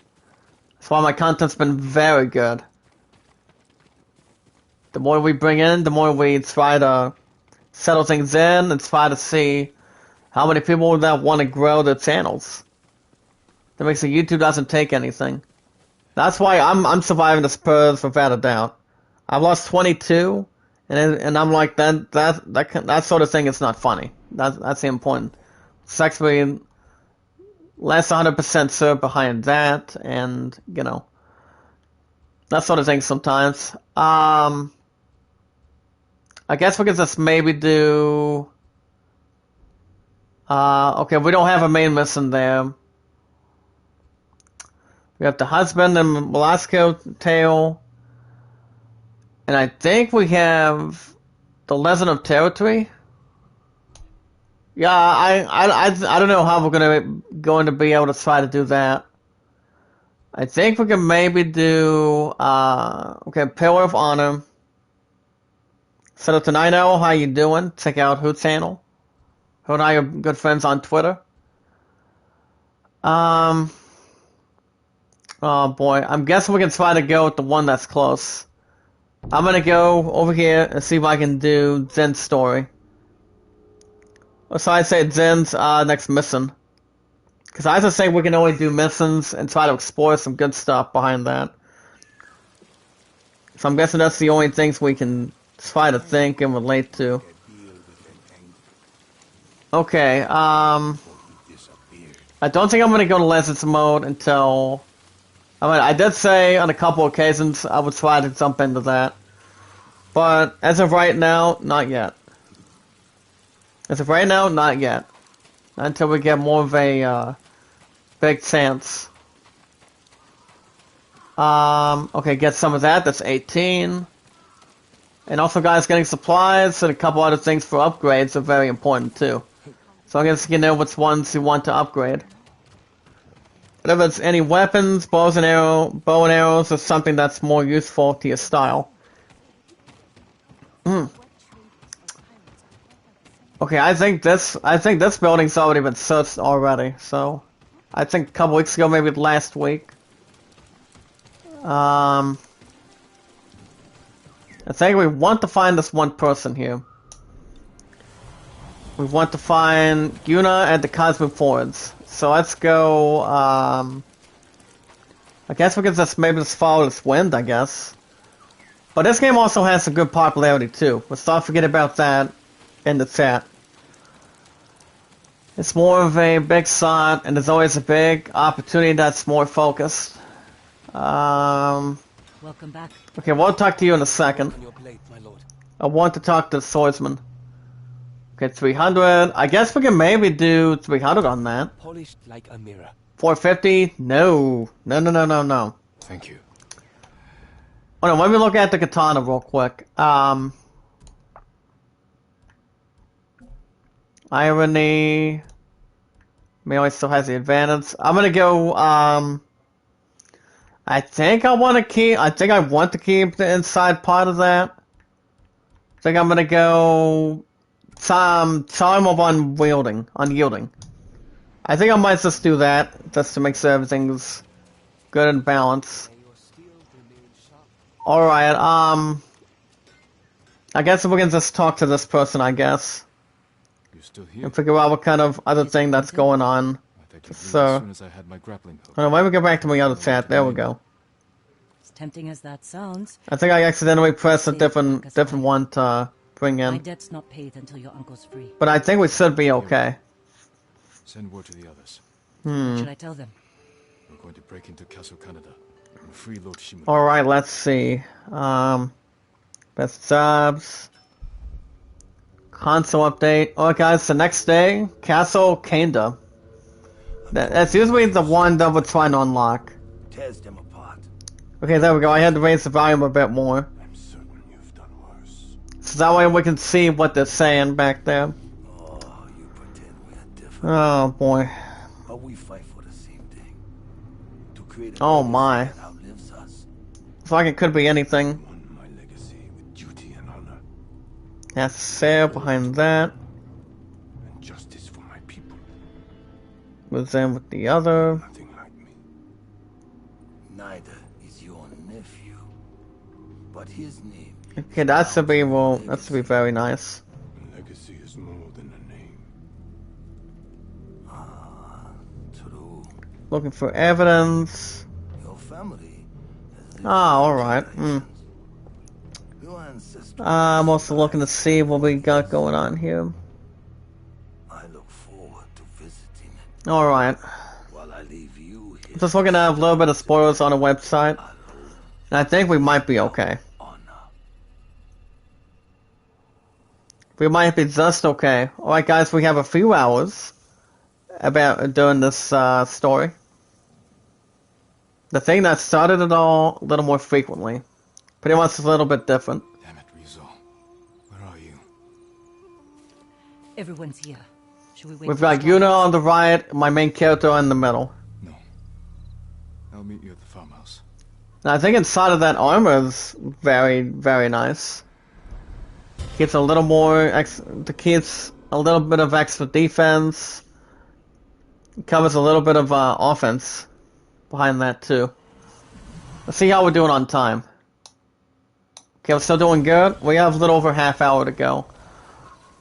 That's why my content's been very good. The more we bring in, the more we try to settle things in and try to see how many people that want to grow their channels. That makes it YouTube doesn't take anything. That's why I'm surviving the Spurs without a doubt. I've lost 22, and I'm like that sort of thing is not funny. That's the important. It's actually less 100% sure behind that, and you know that sort of thing sometimes. I guess we could just maybe do. Okay, we don't have a main mission there. We have the husband and Velasco tale. And I think we have the Legend of Territory. Yeah, I don't know how we're going to be able to try to do that. I think we can maybe do okay, Pillar of Honor. So tonight, how you doing? Check out Hoot's channel. Who and I are good friends on Twitter. Oh boy, I'm guessing we can try to go with the one that's close. I'm gonna go over here and see if I can do Zen's story. Or so I say Zen's next mission. Because I just say we can only do missions and try to explore some good stuff behind that. So I'm guessing that's the only things we can try to think and relate to. Okay, I don't think I'm gonna go to Legends mode until... I did say on a couple occasions I would try to jump into that. But as of right now, not yet. As of right now, not yet. Not until we get more of a big chance. Okay, get some of that. That's 18. And also, guys, getting supplies and a couple other things for upgrades are very important too. So I guess you know which ones you want to upgrade. Whatever it's any weapons, bow and arrows, or something that's more useful to your style. Okay, I think this building's already been searched already, so I think a couple weeks ago, maybe last week. I think we want to find this one person here. We want to find Yuna at the Cosmic Fords. So let's go, I guess we can just maybe just follow this wind, I guess. But this game also has some good popularity too. Let's not forget about that in the chat. It's more of a big shot, and there's always a big opportunity that's more focused. Welcome back. Okay, we'll talk to you in a second. I want to talk to the swordsman. Okay, 300. I guess we can maybe do 300 on that. Polished like a mirror. 450? No. No. Thank you. Oh no, let me look at the katana real quick. Irony. Melee still has the advantage. I'm gonna go, I think I want to keep the inside part of that. I think I'm gonna go Charm of Unyielding. I think I might just do that, just to make sure everything's good and balanced. Alright, I guess we can just talk to this person, I guess. You're still here? And figure out what kind of other thing that's going on. So, as soon as I had my grappling hook. hold on, let me go back to my other chat. There we go. As tempting as that sounds, I think I accidentally pressed a different one to bring my in. debt's not paid until your uncle's free. But I think we should be okay. Send word to the others. What should I tell them? We're going to break into Castle Canada and free Lord Shimura. Alright, let's see. Best jobs. Console update. Alright guys, the next day, Castle Kanda. That's usually the one that we're trying to unlock. Tears them apart. Okay, there we go. I had to raise the volume a bit more. I'm certain you've done worse. So that way we can see what they're saying back there. Oh, you pretend we're different. Oh boy. But we fight for the same thing. To create a Oh legacy my. that outlives us. It's like it could be anything. On my legacy with duty and honor. That's Sarah behind that. And justice for my people. Was in with the other. Nothing like me. Neither is your nephew. But his name. Okay, that's to be well. That's to be very nice. Legacy is more than a name. Ah, true. Looking for evidence. Your family. Ah, alright. Your ancestors. I'm also looking to see what we got going on here. I look forward to visiting it Alright. while I leave you here. Just looking at a little bit of spoilers on the website. And I think we might be okay. Honor. We might be just okay. Alright guys, we have a few hours about doing this story. The thing that started it all a little more frequently. Pretty much a little bit different. Damn it, Rizal. Where are you? Everyone's here. Should we wait? We've for got the Yuna storm? on the right, my main character in the middle. No. I'll meet you at the farmhouse. And I think inside of that armor is very, very nice. Keeps a little more keeps a little bit of extra defense. Covers a little bit of offense behind that too. Let's see how we're doing on time. Okay, we're still doing good. We have a little over a half hour to go.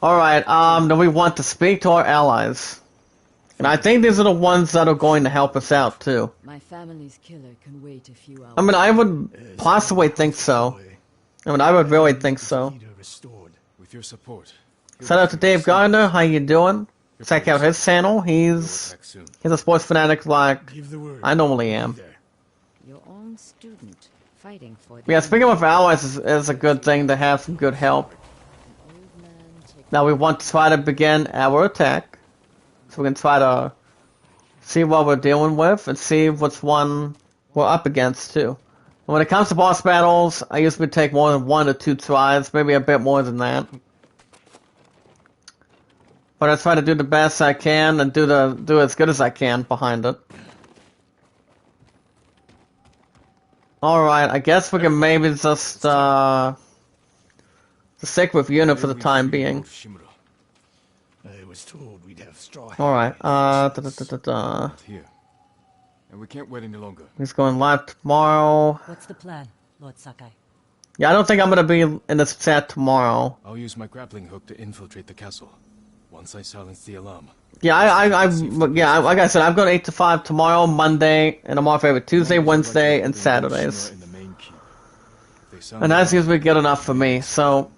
Alright, then we want to speak to our allies. And I think these are the ones that are going to help us out too. My family's killer can wait a few hours. I mean, I would possibly think so. I mean, I would really think so. With your support. Shout out to Dave Gardner, how you doing? Check out his channel, he's a sports fanatic like I normally am. Your own student fighting for Yeah, speaking of allies is a good thing to have some good help. Now we want to try to begin our attack. So we can try to see what we're dealing with and see which one we're up against too. And when it comes to boss battles, I usually take more than 1 or 2 tries, maybe a bit more than that. But I try to do the best I can and do as good as I can behind it. Alright, I guess we can maybe just stick with Yuna for the time being. I was told we'd have straw. Alright, Here. And we can't wait any longer. He's going live tomorrow. What's the plan, Lord Sakai? Yeah, I don't think I'm gonna be in this chat tomorrow. I'll use my grappling hook to infiltrate the castle. Once I silence the alarm. Yeah, yeah, like I said, I'm going 8 to 5 tomorrow, Monday, and I'm off every Tuesday, Wednesday, and Saturdays. And that's usually good enough for me, so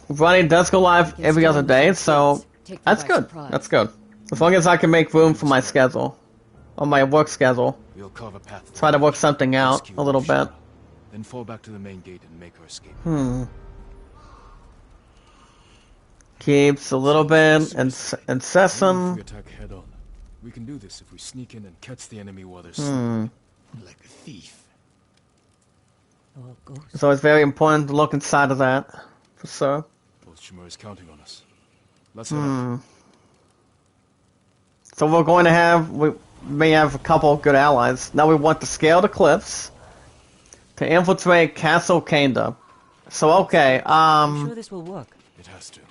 Ronnie does go live every other day, so that's good. That's good. As long as I can make room for my schedule, on my work schedule. Try to work something out a little bit. Then fall back to the main gate and make our escape. Keeps a little bit incessant. We attack head on. We can do this if we sneak in and catch the enemy while they're sleeping. Like a thief. Oh, ghost. It's always very important to look inside of that, for sure. Tsushima is counting on us. Let's head up. So we're going to have, we may have a couple of good allies. Now we want to scale the cliffs to infiltrate Castle Kanda. So okay, I'm sure this will work. It has to.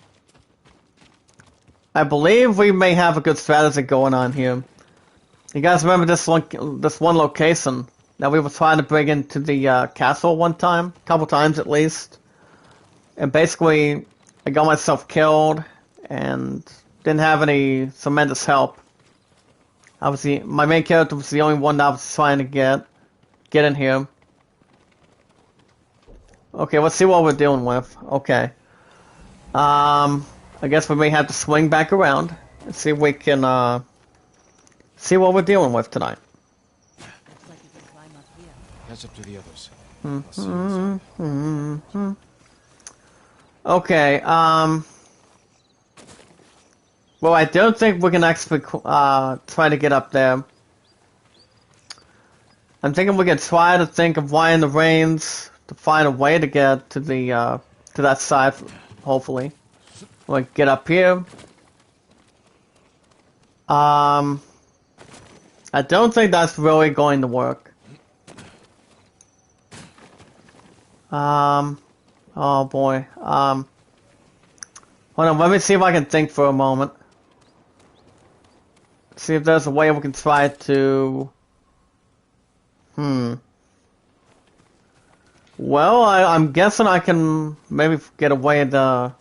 I believe we may have a good strategy going on here. You guys remember this one location that we were trying to bring into the castle one time? A couple times at least. And basically, I got myself killed and didn't have any tremendous help. Obviously, my main character was the only one that I was trying to get in here. Okay, let's see what we're dealing with. Okay. I guess we may have to swing back around and see if we can, see what we're dealing with tonight. Looks like you can climb up here. Catch up to the others. I'll see you inside. Okay, well, I don't think we can actually, try to get up there. I'm thinking we can try to think of winding the reins to find a way to get to the, to that side, hopefully. We'll get up here. I don't think that's really going to work. Oh boy. Hold on, let me see if I can think for a moment. See if there's a way we can try to... Well, I'm guessing I can maybe get a way to...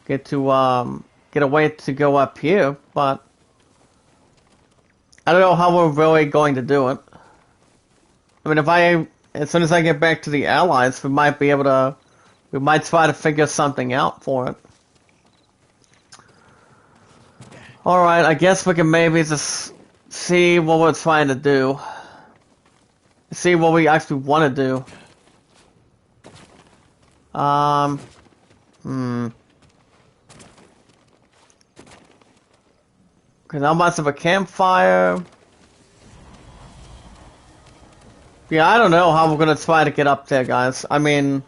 get a way to go up here, but... I don't know how we're really going to do it. I mean, as soon as I get back to the Allies, we might be able to... We might try to figure something out for it. Alright, I guess we can maybe just see what we're trying to do. See what we actually want to do. Okay, not much of a campfire. Yeah, I don't know how we're gonna try to get up there, guys. I mean,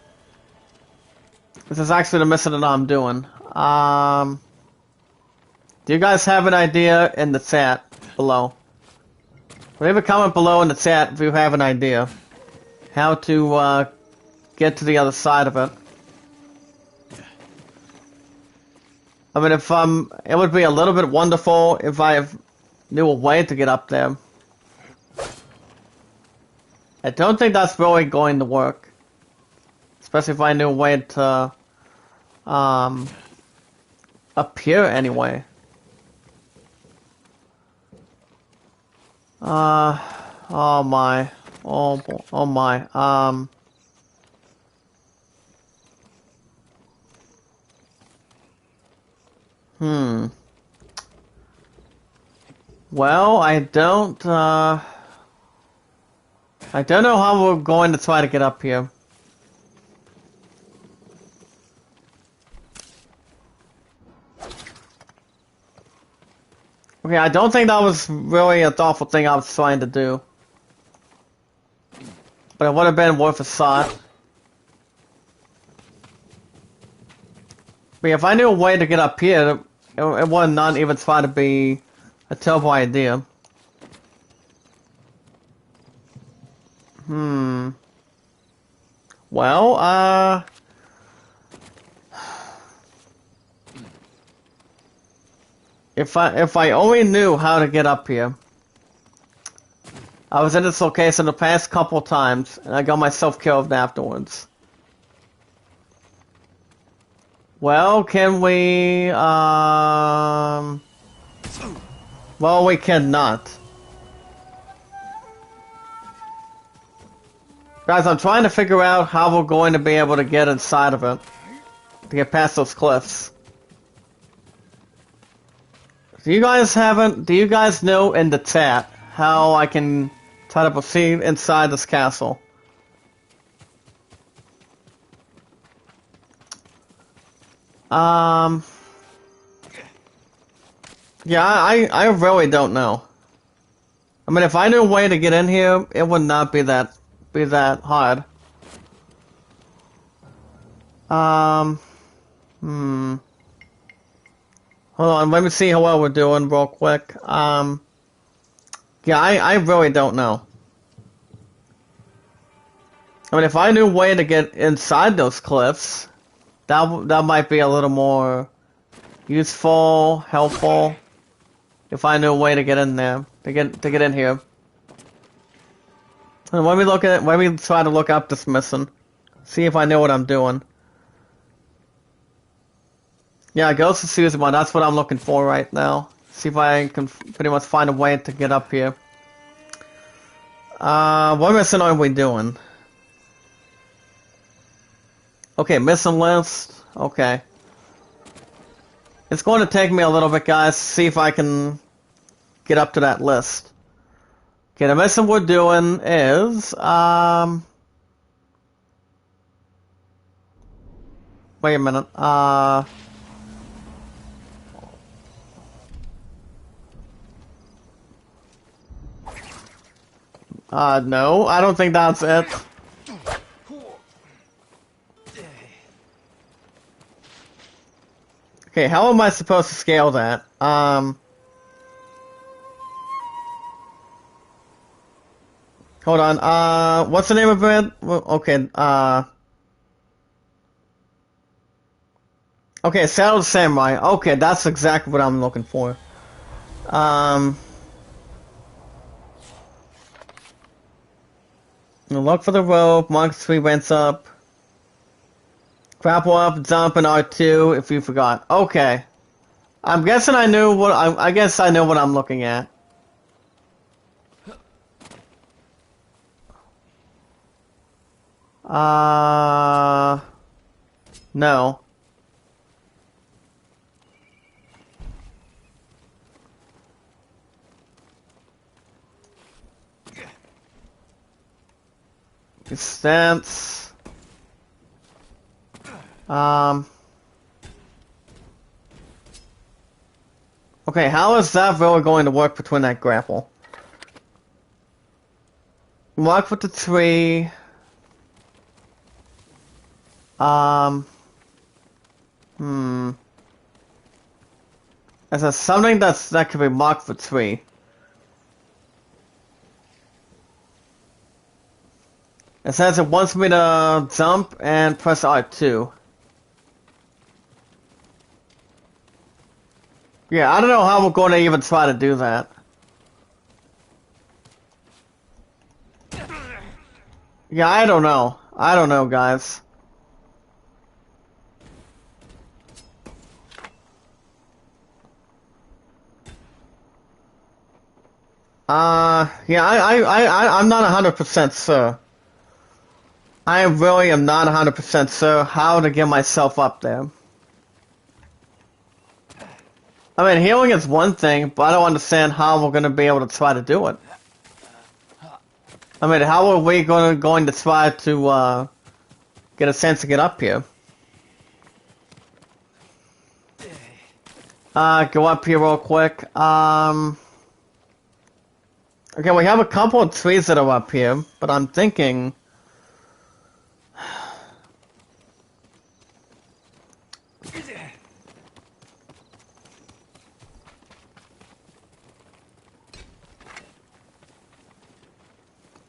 this is actually the mission that I'm doing. Do you guys have an idea in the chat below? Leave a comment below in the chat if you have an idea how to get to the other side of it. I mean, if it would be a little bit wonderful if I knew a way to get up there. I don't think that's really going to work. Especially if I knew a way to, up here anyway. Oh my. Oh my. Well, I don't know how we're going to try to get up here. Okay, I don't think that was really a thoughtful thing I was trying to do. But it would have been worth a shot. But if I knew a way to get up here, it would not even try to be a terrible idea. Well, if I only knew how to get up here. I was in this location the past couple times, and I got myself killed afterwards. Well, can we, well, we cannot. Guys, I'm trying to figure out how we're going to be able to get inside of it. To get past those cliffs. Do you guys know in the chat how I can try to proceed inside this castle? Yeah, I really don't know. I mean, if I knew a way to get in here, it would not be that hard. Hold on, let me see how well we're doing real quick. Yeah, I really don't know. I mean, if I knew a way to get inside those cliffs, that might be a little more useful, helpful. If I knew a way to get in there, to get in here. And let me try to look up this mission. See if I know what I'm doing. Yeah, Ghost of Tsushima, that's what I'm looking for right now. See if I can pretty much find a way to get up here. What mission are we doing? Okay, mission list. Okay. It's going to take me a little bit, guys, to see if I can get up to that list. Okay, the mission we're doing is, wait a minute, no, I don't think that's it. Okay, how am I supposed to scale that? Hold on, what's the name of it? Okay, okay, Saddle Samurai. Okay, that's exactly what I'm looking for. Look for the rope, mark 3 vents up. Grapple up, jump, and R2 if you forgot. Okay. I'm guessing I knew what I guess I know what I'm looking at. No. Distance. Okay, how is that really going to work between that grapple? Walk with the tree. Is there something that could be marked with tree? It says it wants me to jump and press R2. Yeah, I don't know how we're going to even try to do that. Yeah, I don't know. I don't know, guys. Yeah, I'm not 100% sure. I really am not 100% sure how to get myself up there. I mean, healing is one thing, but I don't understand how we're gonna be able to try to do it. I mean, how are we going to try to, get a chance to get up here? Go up here real quick. Okay, we have a couple of trees that are up here, but I'm thinking...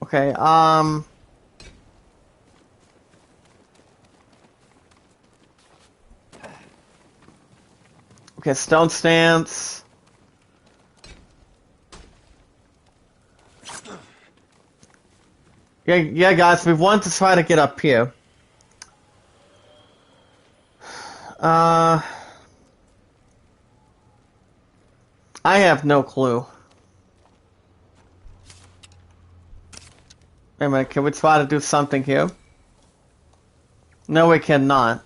Okay, okay, stone stance. Yeah, guys, we want to try to get up here. I have no clue. Wait a minute, can we try to do something here? No, we cannot.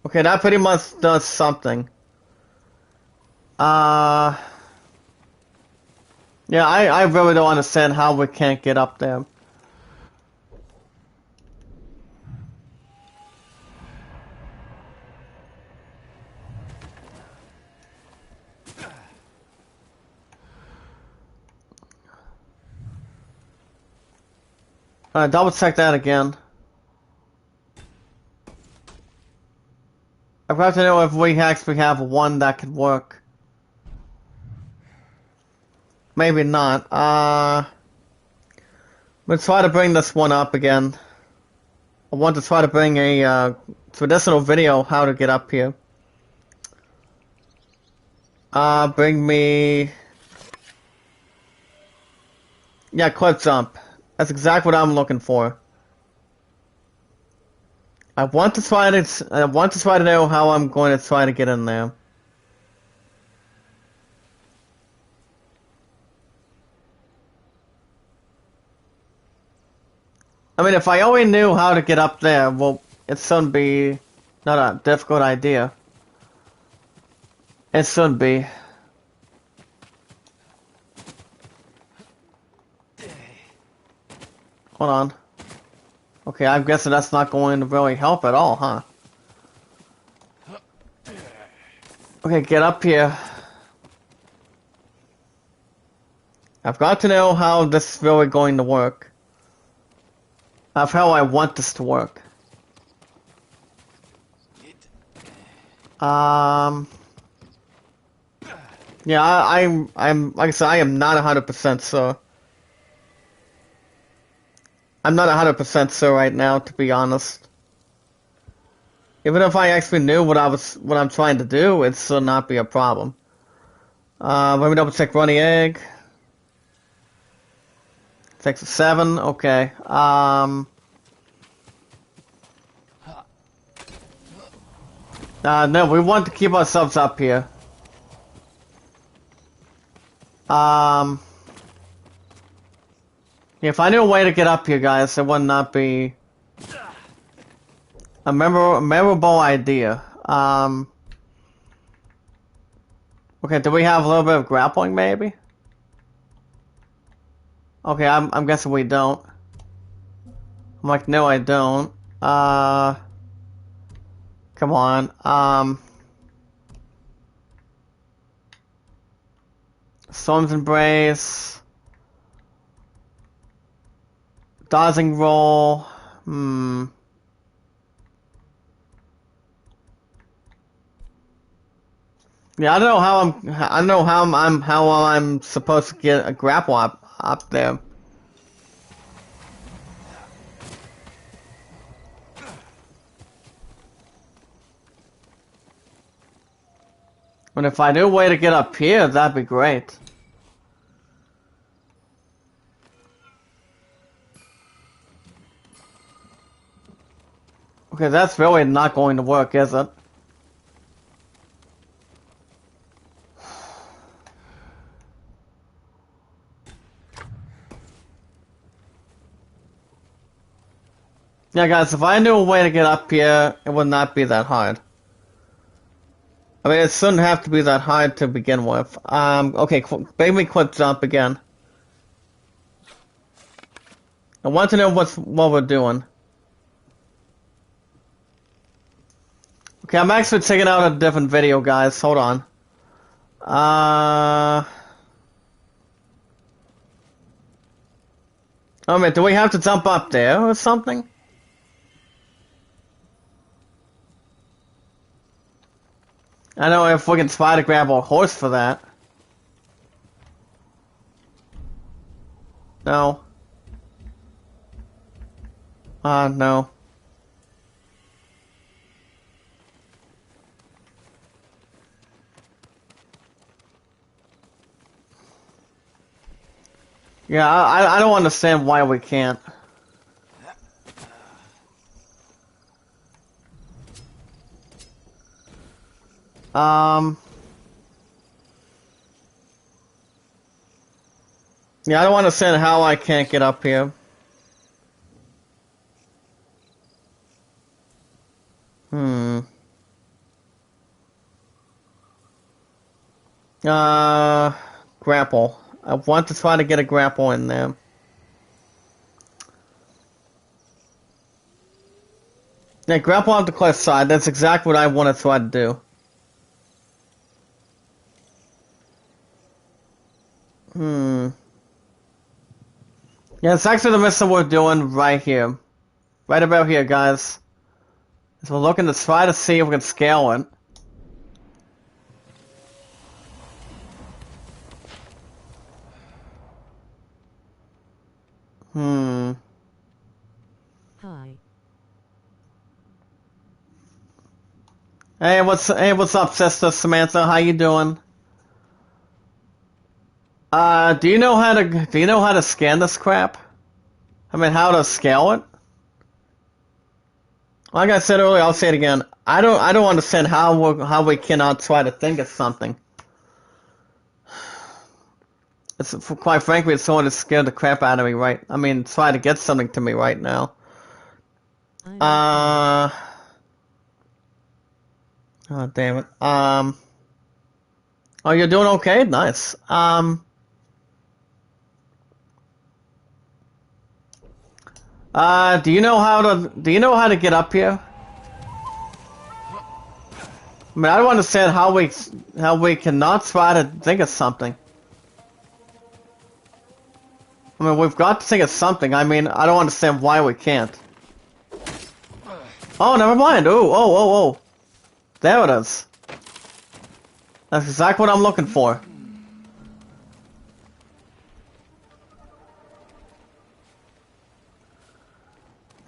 Okay, that pretty much does something. Yeah, I really don't understand how we can't get up there. Alright, double check that again. I've got to know if we actually have one that could work. Maybe not. Let's try to bring this one up again. I want to try to bring a traditional video how to get up here. Bring me... Yeah, cliff jump. That's exactly what I'm looking for. I want to try to know how I'm going to try to get in there. I mean, if I only knew how to get up there, well, it shouldn't be not a difficult idea. It shouldn't be. Hold on. Okay, I'm guessing that's not going to really help at all, huh? Okay, get up here. I've got to know how this is really going to work. Of how I want this to work. Yeah, I'm like I said, I am not 100% sure. I'm not 100% sure right now, to be honest. Even if I actually knew what I'm trying to do, it should not be a problem. Let me double check runny egg. Takes a 7, okay. No, we want to keep ourselves up here. If I knew a way to get up here, guys, it would not be a memorable idea. Okay, do we have a little bit of grappling, maybe? Okay, I'm guessing we don't. I'm like, no, I don't. Come on. Storm's Embrace. Dodging roll. Yeah, I don't know how I'm supposed to get a grapple up. up there. And if I knew a way to get up here, that'd be great. Okay, that's really not going to work, is it? Yeah, guys, if I knew a way to get up here, it would not be that hard. I mean, it shouldn't have to be that hard to begin with. Okay, make me quit jump again. I want to know what we're doing. Okay, I'm actually checking out a different video, guys. Hold on. Oh man, do we have to jump up there or something? I know if we can try to grab a horse for that. No. No. Yeah, I don't understand why we can't. Yeah, I don't understand how I can't get up here. Grapple. I want to try to get a grapple in there. Yeah, grapple off the cliff side. That's exactly what I want to try to do. Yeah, it's actually the mission we're doing right here. Right about here, guys. So we're looking to try to see if we can scale it. Hi. Hey, what's up, sister Samantha? How you doing? Do you know how to scan this crap? I mean, how to scale it? Like I said earlier, I'll say it again. I don't understand how we cannot try to think of something. Quite frankly, it's someone that's scared the crap out of me, right? I mean, try to get something to me right now. Oh, damn it. Oh, you're doing okay? Nice. Do you know how to get up here? I mean, I don't understand how we cannot try to think of something. I mean, we've got to think of something. I mean, I don't understand why we can't. Oh, never mind. Oh. There it is. That's exactly what I'm looking for.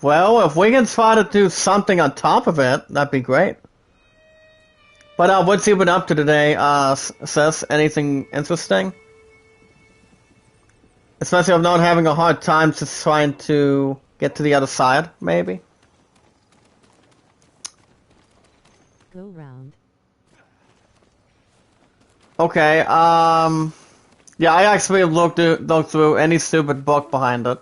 Well, if we can try to do something on top of it, that'd be great. But what's you been up to today, Sis? Anything interesting? Especially if not having a hard time just trying to get to the other side, maybe? Go round. Okay, yeah, I actually looked through any stupid book behind it.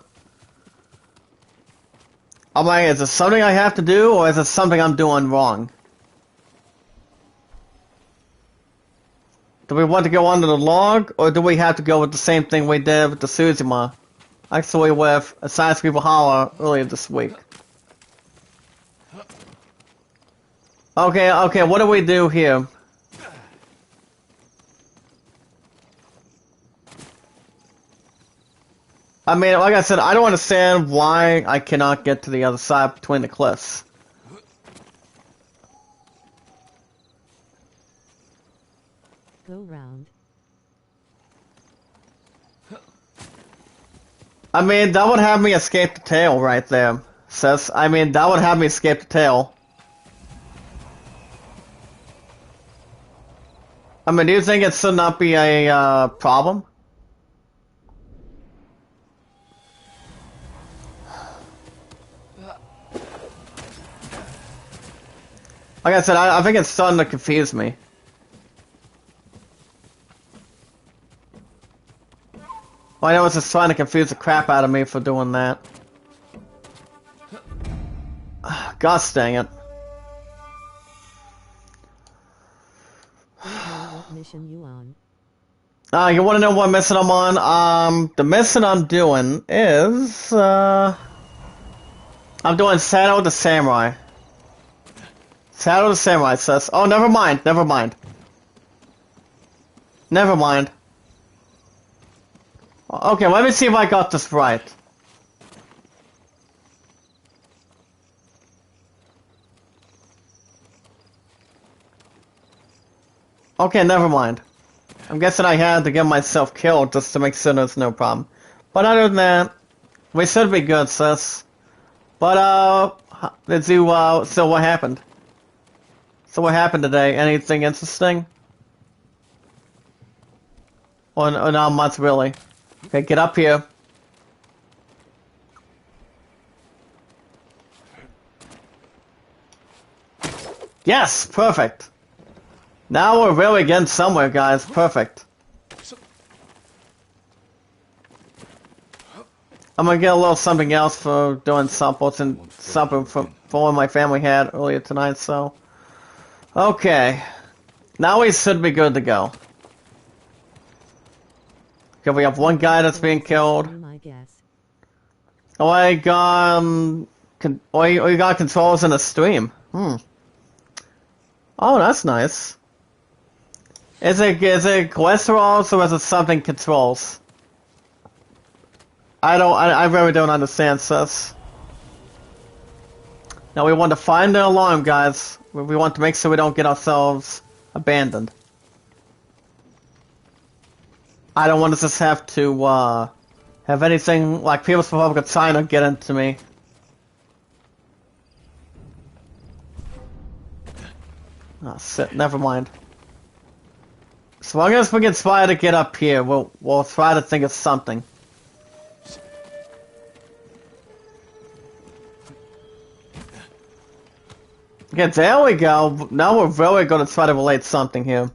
I'm like, is it something I have to do, or is it something I'm doing wrong? Do we want to go under the log, or do we have to go with the same thing we did with the Tsushima? Actually, with Assassin's Creed Valhalla earlier this week. Okay, what do we do here? I mean, like I said, I don't understand why I cannot get to the other side between the cliffs. Go round. I mean, that would have me escape the tail right there, sis. I mean, that would have me escape the tail. I mean, do you think it should not be a problem? Like I said, I think it's starting to confuse me. Well, I know it's just trying to confuse the crap out of me for doing that. Gosh dang it. What mission you on? You want to know what mission I'm on? The mission I'm doing is, I'm doing Shadow the Samurai. Shadow the Samurai says, oh, never mind, never mind. Never mind. Okay, let me see if I got this right. Okay, never mind. I'm guessing I had to get myself killed just to make sure there's no problem. But other than that, we should be good, sis. But, did you, so what happened? So what happened today? Anything interesting? Or not much, really? Okay, get up here. Yes, perfect. Now we're really getting somewhere, guys. Perfect. I'm gonna get a little something else for doing samples and something for what my family had earlier tonight, so... Okay. Now we should be good to go. Okay, we have one guy that's being killed. Oh, I got, you got controls in the stream. Oh, that's nice. Is it cholesterol or is it something controls? I really don't understand, sis. Now we want to find the alarm, guys. We want to make sure we don't get ourselves abandoned. I don't want to just have to, have anything like People's Republic of China get into me. Oh, shit, never mind. As long as we can try to get up here, we'll try to think of something. Okay, there we go. Now we're really going to try to relate something here.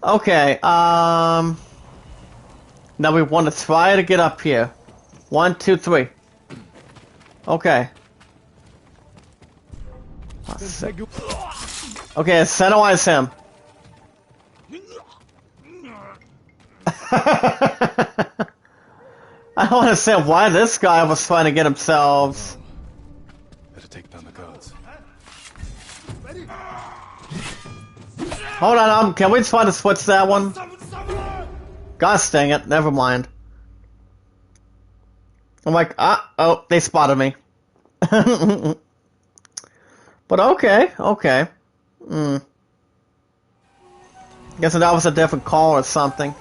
Okay, now we want to try to get up here. 1, 2, 3. Okay. Okay, centralize him. I don't understand why this guy was trying to get himself. Better take down the guards. Hold on, can we try to switch that one? Gosh dang it, never mind. I'm like, oh, they spotted me. But okay. Guess that was a different call or something.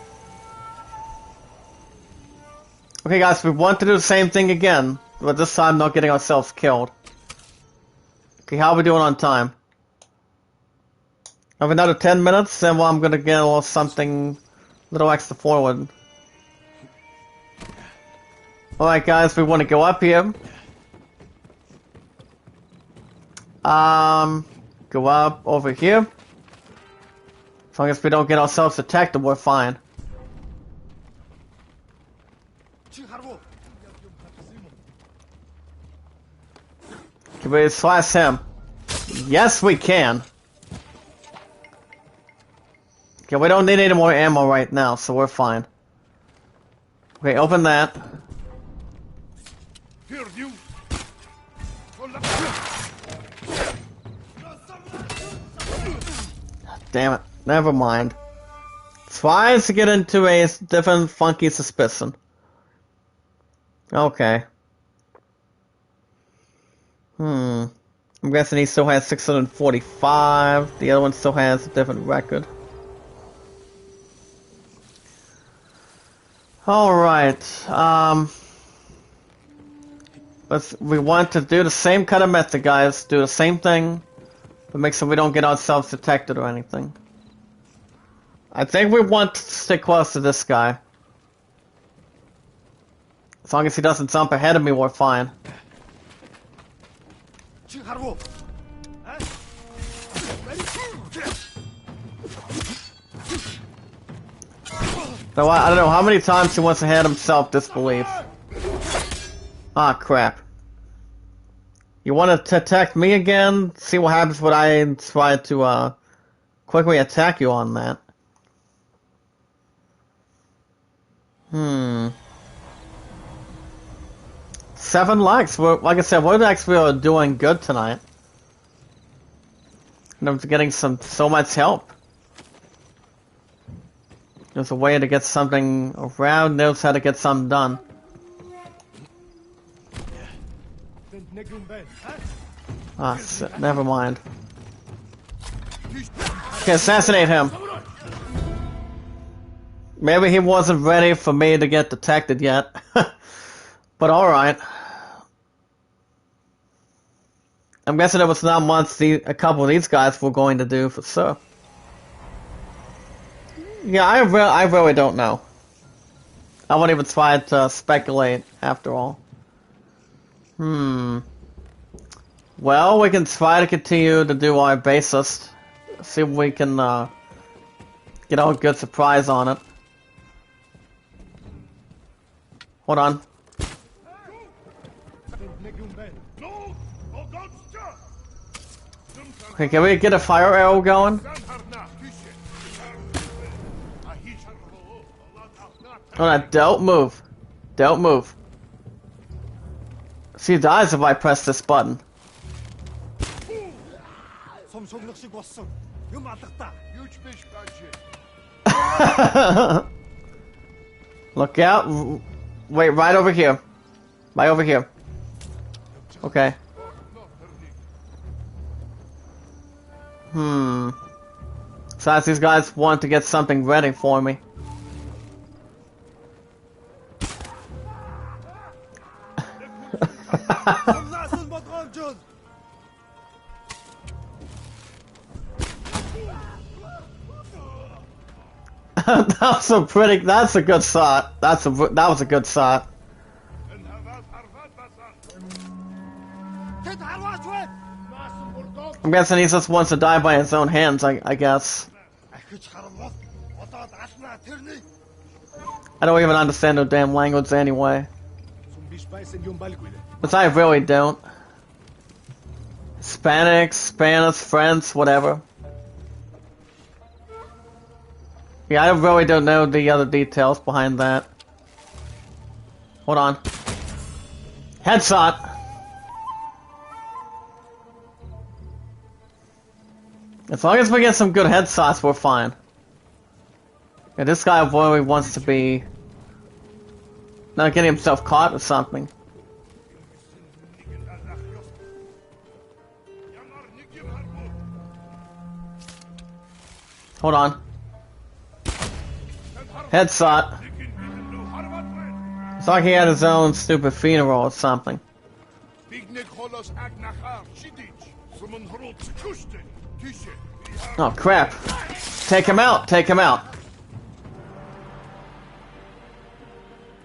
Okay guys, we want to do the same thing again, but this time not getting ourselves killed. Okay, how are we doing on time? I have another 10 minutes, and well, I'm gonna get a little something, a little extra forward. Alright guys, we want to go up here. Go up over here. As long as we don't get ourselves detected, we're fine. Can we slash him? Yes, we can. Okay, we don't need any more ammo right now, so we're fine. Okay, open that. Damn it. Never mind. Tries to get into a different funky suspicion. Okay. I'm guessing he still has 645. The other one still has a different record. Alright. We want to do the same kind of method, guys. Do the same thing, but make sure we don't get ourselves detected or anything. I think we want to stick close to this guy. As long as he doesn't jump ahead of me, we're fine. So I don't know how many times he wants to hand himself disbelief. Ah, crap. You want to attack me again? See what happens when I try to quickly attack you on that. 7 likes. Like I said, we're actually doing good tonight. And I'm getting so much help. There's a way to get something around, knows how to get something done. Ah, never mind. Okay, assassinate him. Maybe he wasn't ready for me to get detected yet. But alright. I'm guessing it was not much a couple of these guys were going to do for sure. Yeah, I really don't know. I won't even try to speculate, after all. Well, we can try to continue to do our basest. See if we can get a good surprise on it. Hold on. Okay, can we get a fire arrow going? Oh, no, don't move. Don't move. She dies if I press this button. Look out. Wait, right over here. Right over here. Okay. Besides, these guys want to get something ready for me. That's a good shot. That was a good shot. I'm guessing he just wants to die by his own hands, I guess. I don't even understand the damn language anyway. But I really don't. Hispanic, Spanish, French, whatever. Yeah, I really don't know the other details behind that. Hold on. Headshot! As long as we get some good headshots, we're fine. Yeah, this guy really wants to be... not getting himself caught or something. Hold on. Headshot. It's like he had his own stupid funeral or something. Oh crap. Take him out, take him out.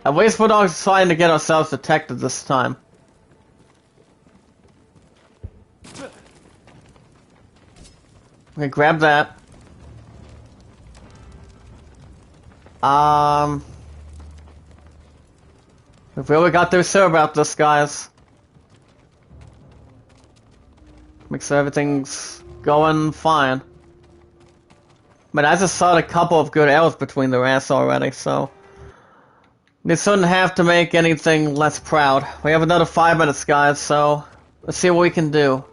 At least we're not trying to get ourselves detected this time. Okay, grab that. We've really got to be sure about this, guys. Make sure everything's going fine. But I just saw a couple of good arrows between their ass already, so... this shouldn't have to make anything less proud. We have another 5 minutes, guys, so... let's see what we can do.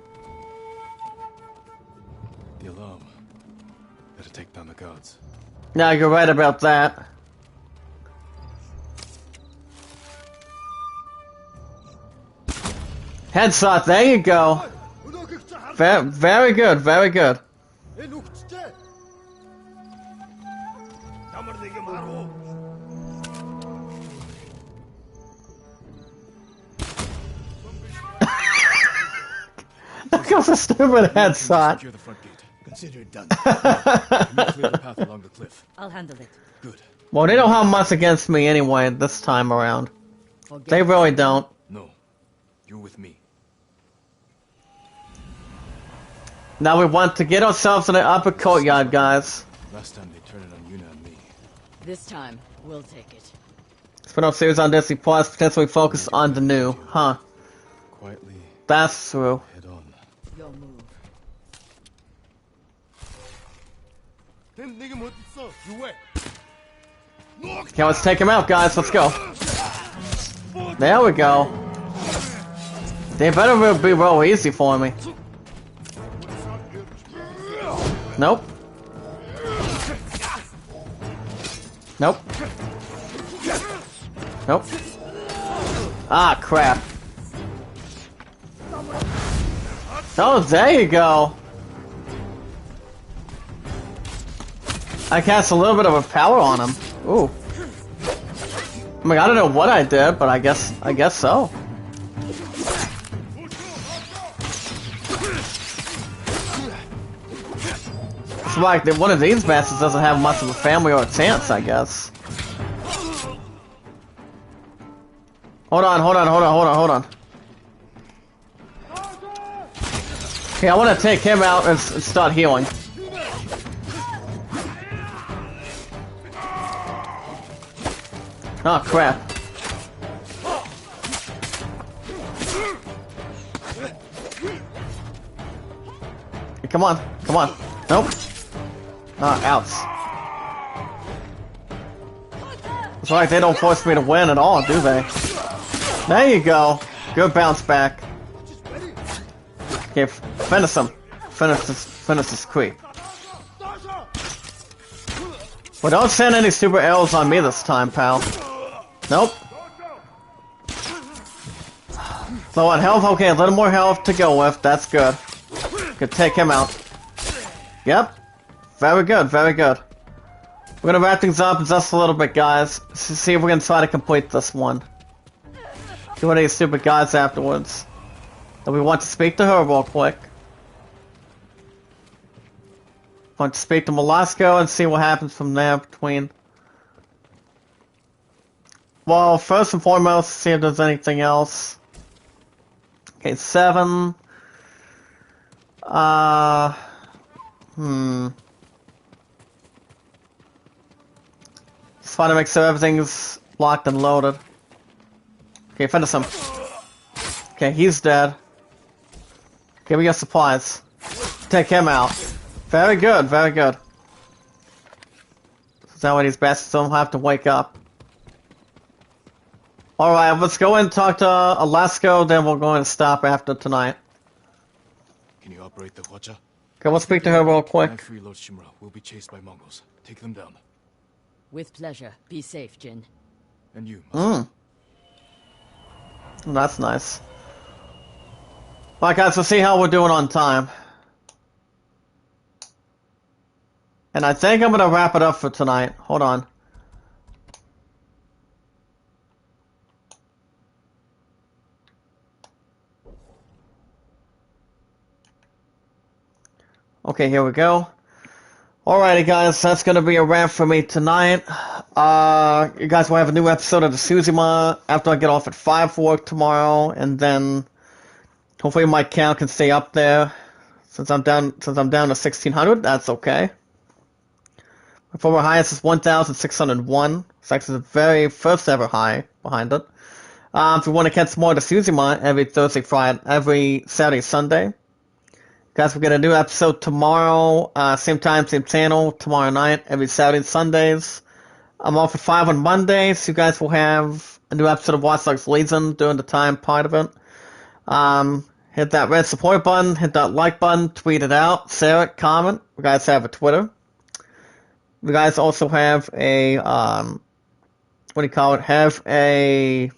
The alarm. Better take down the guards. Yeah, you're right about that. Headshot, there you go. Very good, very good. That was a stupid headshot. Secure the front gate. Consider it done. Can you clear the path along the cliff? I'll handle it. Good. Well, they don't have much against me anyway this time around. Forget They really don't. No. You're with me. Now we want to get ourselves in the upper courtyard, guys. Last time they turned it on Yuna and me. This time, we'll take it. Spin-off series on Disney Plus, potentially focused on the new. Huh. Quietly That's true. head on. Your move. Okay, let's take him out, guys. Let's go. There we go. They better be real easy for me. Nope. Nope. Nope. Ah, crap. Oh, there you go. I cast a little bit of a power on him. Ooh. I mean, I don't know what I did, but I guess so. It's like that one of these bastards doesn't have much of a family or a chance, I guess. Hold on. Okay, I want to take him out and start healing. Oh, crap. Hey, come on. Nope. Ah, ouch. It's like they don't force me to win at all, do they? There you go. Good bounce back. Okay, finish him. Finish this creep. Well, don't send any super arrows on me this time, pal. Nope. So on health, okay, a little more health to go with. That's good. Could take him out. Yep. Very good. We're gonna wrap things up in just a little bit, guys. See if we can try to complete this one. Do any stupid guys afterwards. Do we want to speak to her real quick? Want to speak to Molasco and see what happens from there between. Well, first and foremost, see if there's anything else. Okay, 7. Just try to make sure everything's locked and loaded. Okay, finish him. Okay, he's dead. Okay, we got supplies. Take him out. Very good. So that way these bastards don't have to wake up. Alright, let's go and talk to Alasko, then we're going to stop after tonight. Can you operate the Hwacha? Okay, let's speak to her real quick. I'm free Lord Shimura. We'll be chased by Mongols. Take them down. With pleasure. Be safe, Jin. And you. That's nice. Alright guys, we'll see how we're doing on time. And I think I'm gonna wrap it up for tonight. Hold on. Okay, here we go. Alrighty guys, that's gonna be a wrap for me tonight. You guys will have a new episode of the Tsushima after I get off at 5 for work tomorrow, and then hopefully my count can stay up there. Since I'm down to 1600, that's okay. My former highest is 1,601. It's actually the very first ever high behind it. If you want to catch more of the Tsushima every Thursday, Friday, every Saturday, Sunday. Guys, we'll get a new episode tomorrow, same time, same channel, tomorrow night, every Saturday and Sundays. I'm off at 5 on Mondays, so you guys will have a new episode of Watch Dogs Legion during the time part of it. Hit that red support button, hit that like button, tweet it out, share it, comment. You guys have a Twitter. You guys also have a, have a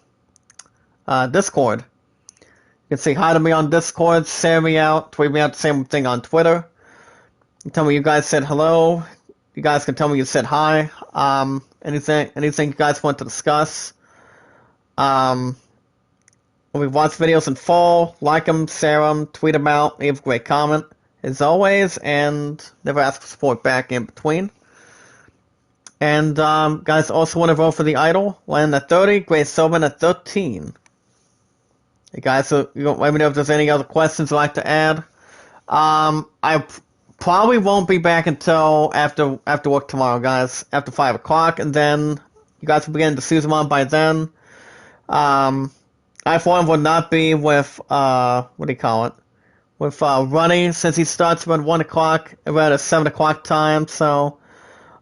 Discord. You can say hi to me on Discord, share me out, tweet me out, the same thing on Twitter. You tell me you guys said hello. You guys can tell me you said hi. Anything you guys want to discuss. we watch videos in full, like them, share them, tweet them out, leave a great comment, as always, and never ask for support back in between. And, guys, also want to vote for the idol. Land at 30, Grace Silverman at 13. Hey, guys, so let me know if there's any other questions you'd like to add. I probably won't be back until after work tomorrow, guys, after 5 o'clock, and then you guys will begin to Tsushima by then. I, for one, will not be with, what do you call it? With, Runny, since he starts around 1 o'clock, around a 7 o'clock time, so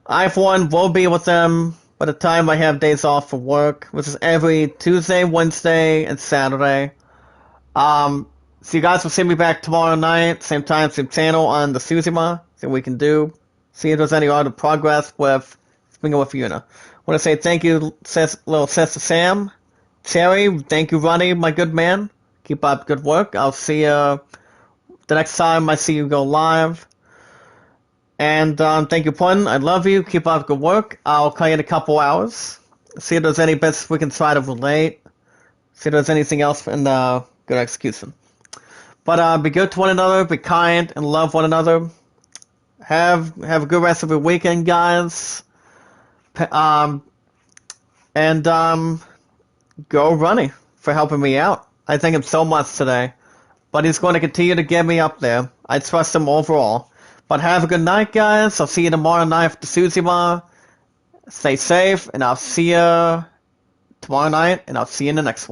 I, for one, will be with them by the time I have days off from work, which is every Tuesday, Wednesday, and Saturday. So you guys will see me back tomorrow night, same time, same channel on the Tsushima, see what we can do, see if there's any other progress with speaking with Yuna. I want to say thank you, little sister Sam. Cherry, thank you, Ronnie, my good man. Keep up good work. I'll see you the next time I see you go live. And thank you, Pun. I love you. Keep up good work. I'll call you in a couple hours. See if there's any bits we can try to relate. See if there's anything else in good execution. But be good to one another. Be kind and love one another. Have a good rest of your weekend, guys. Go Runny for helping me out. I thank him so much today. But he's going to continue to get me up there. I trust him overall. But have a good night, guys. I'll see you tomorrow night for the Tsushima. Stay safe, and I'll see you tomorrow night, and I'll see you in the next one.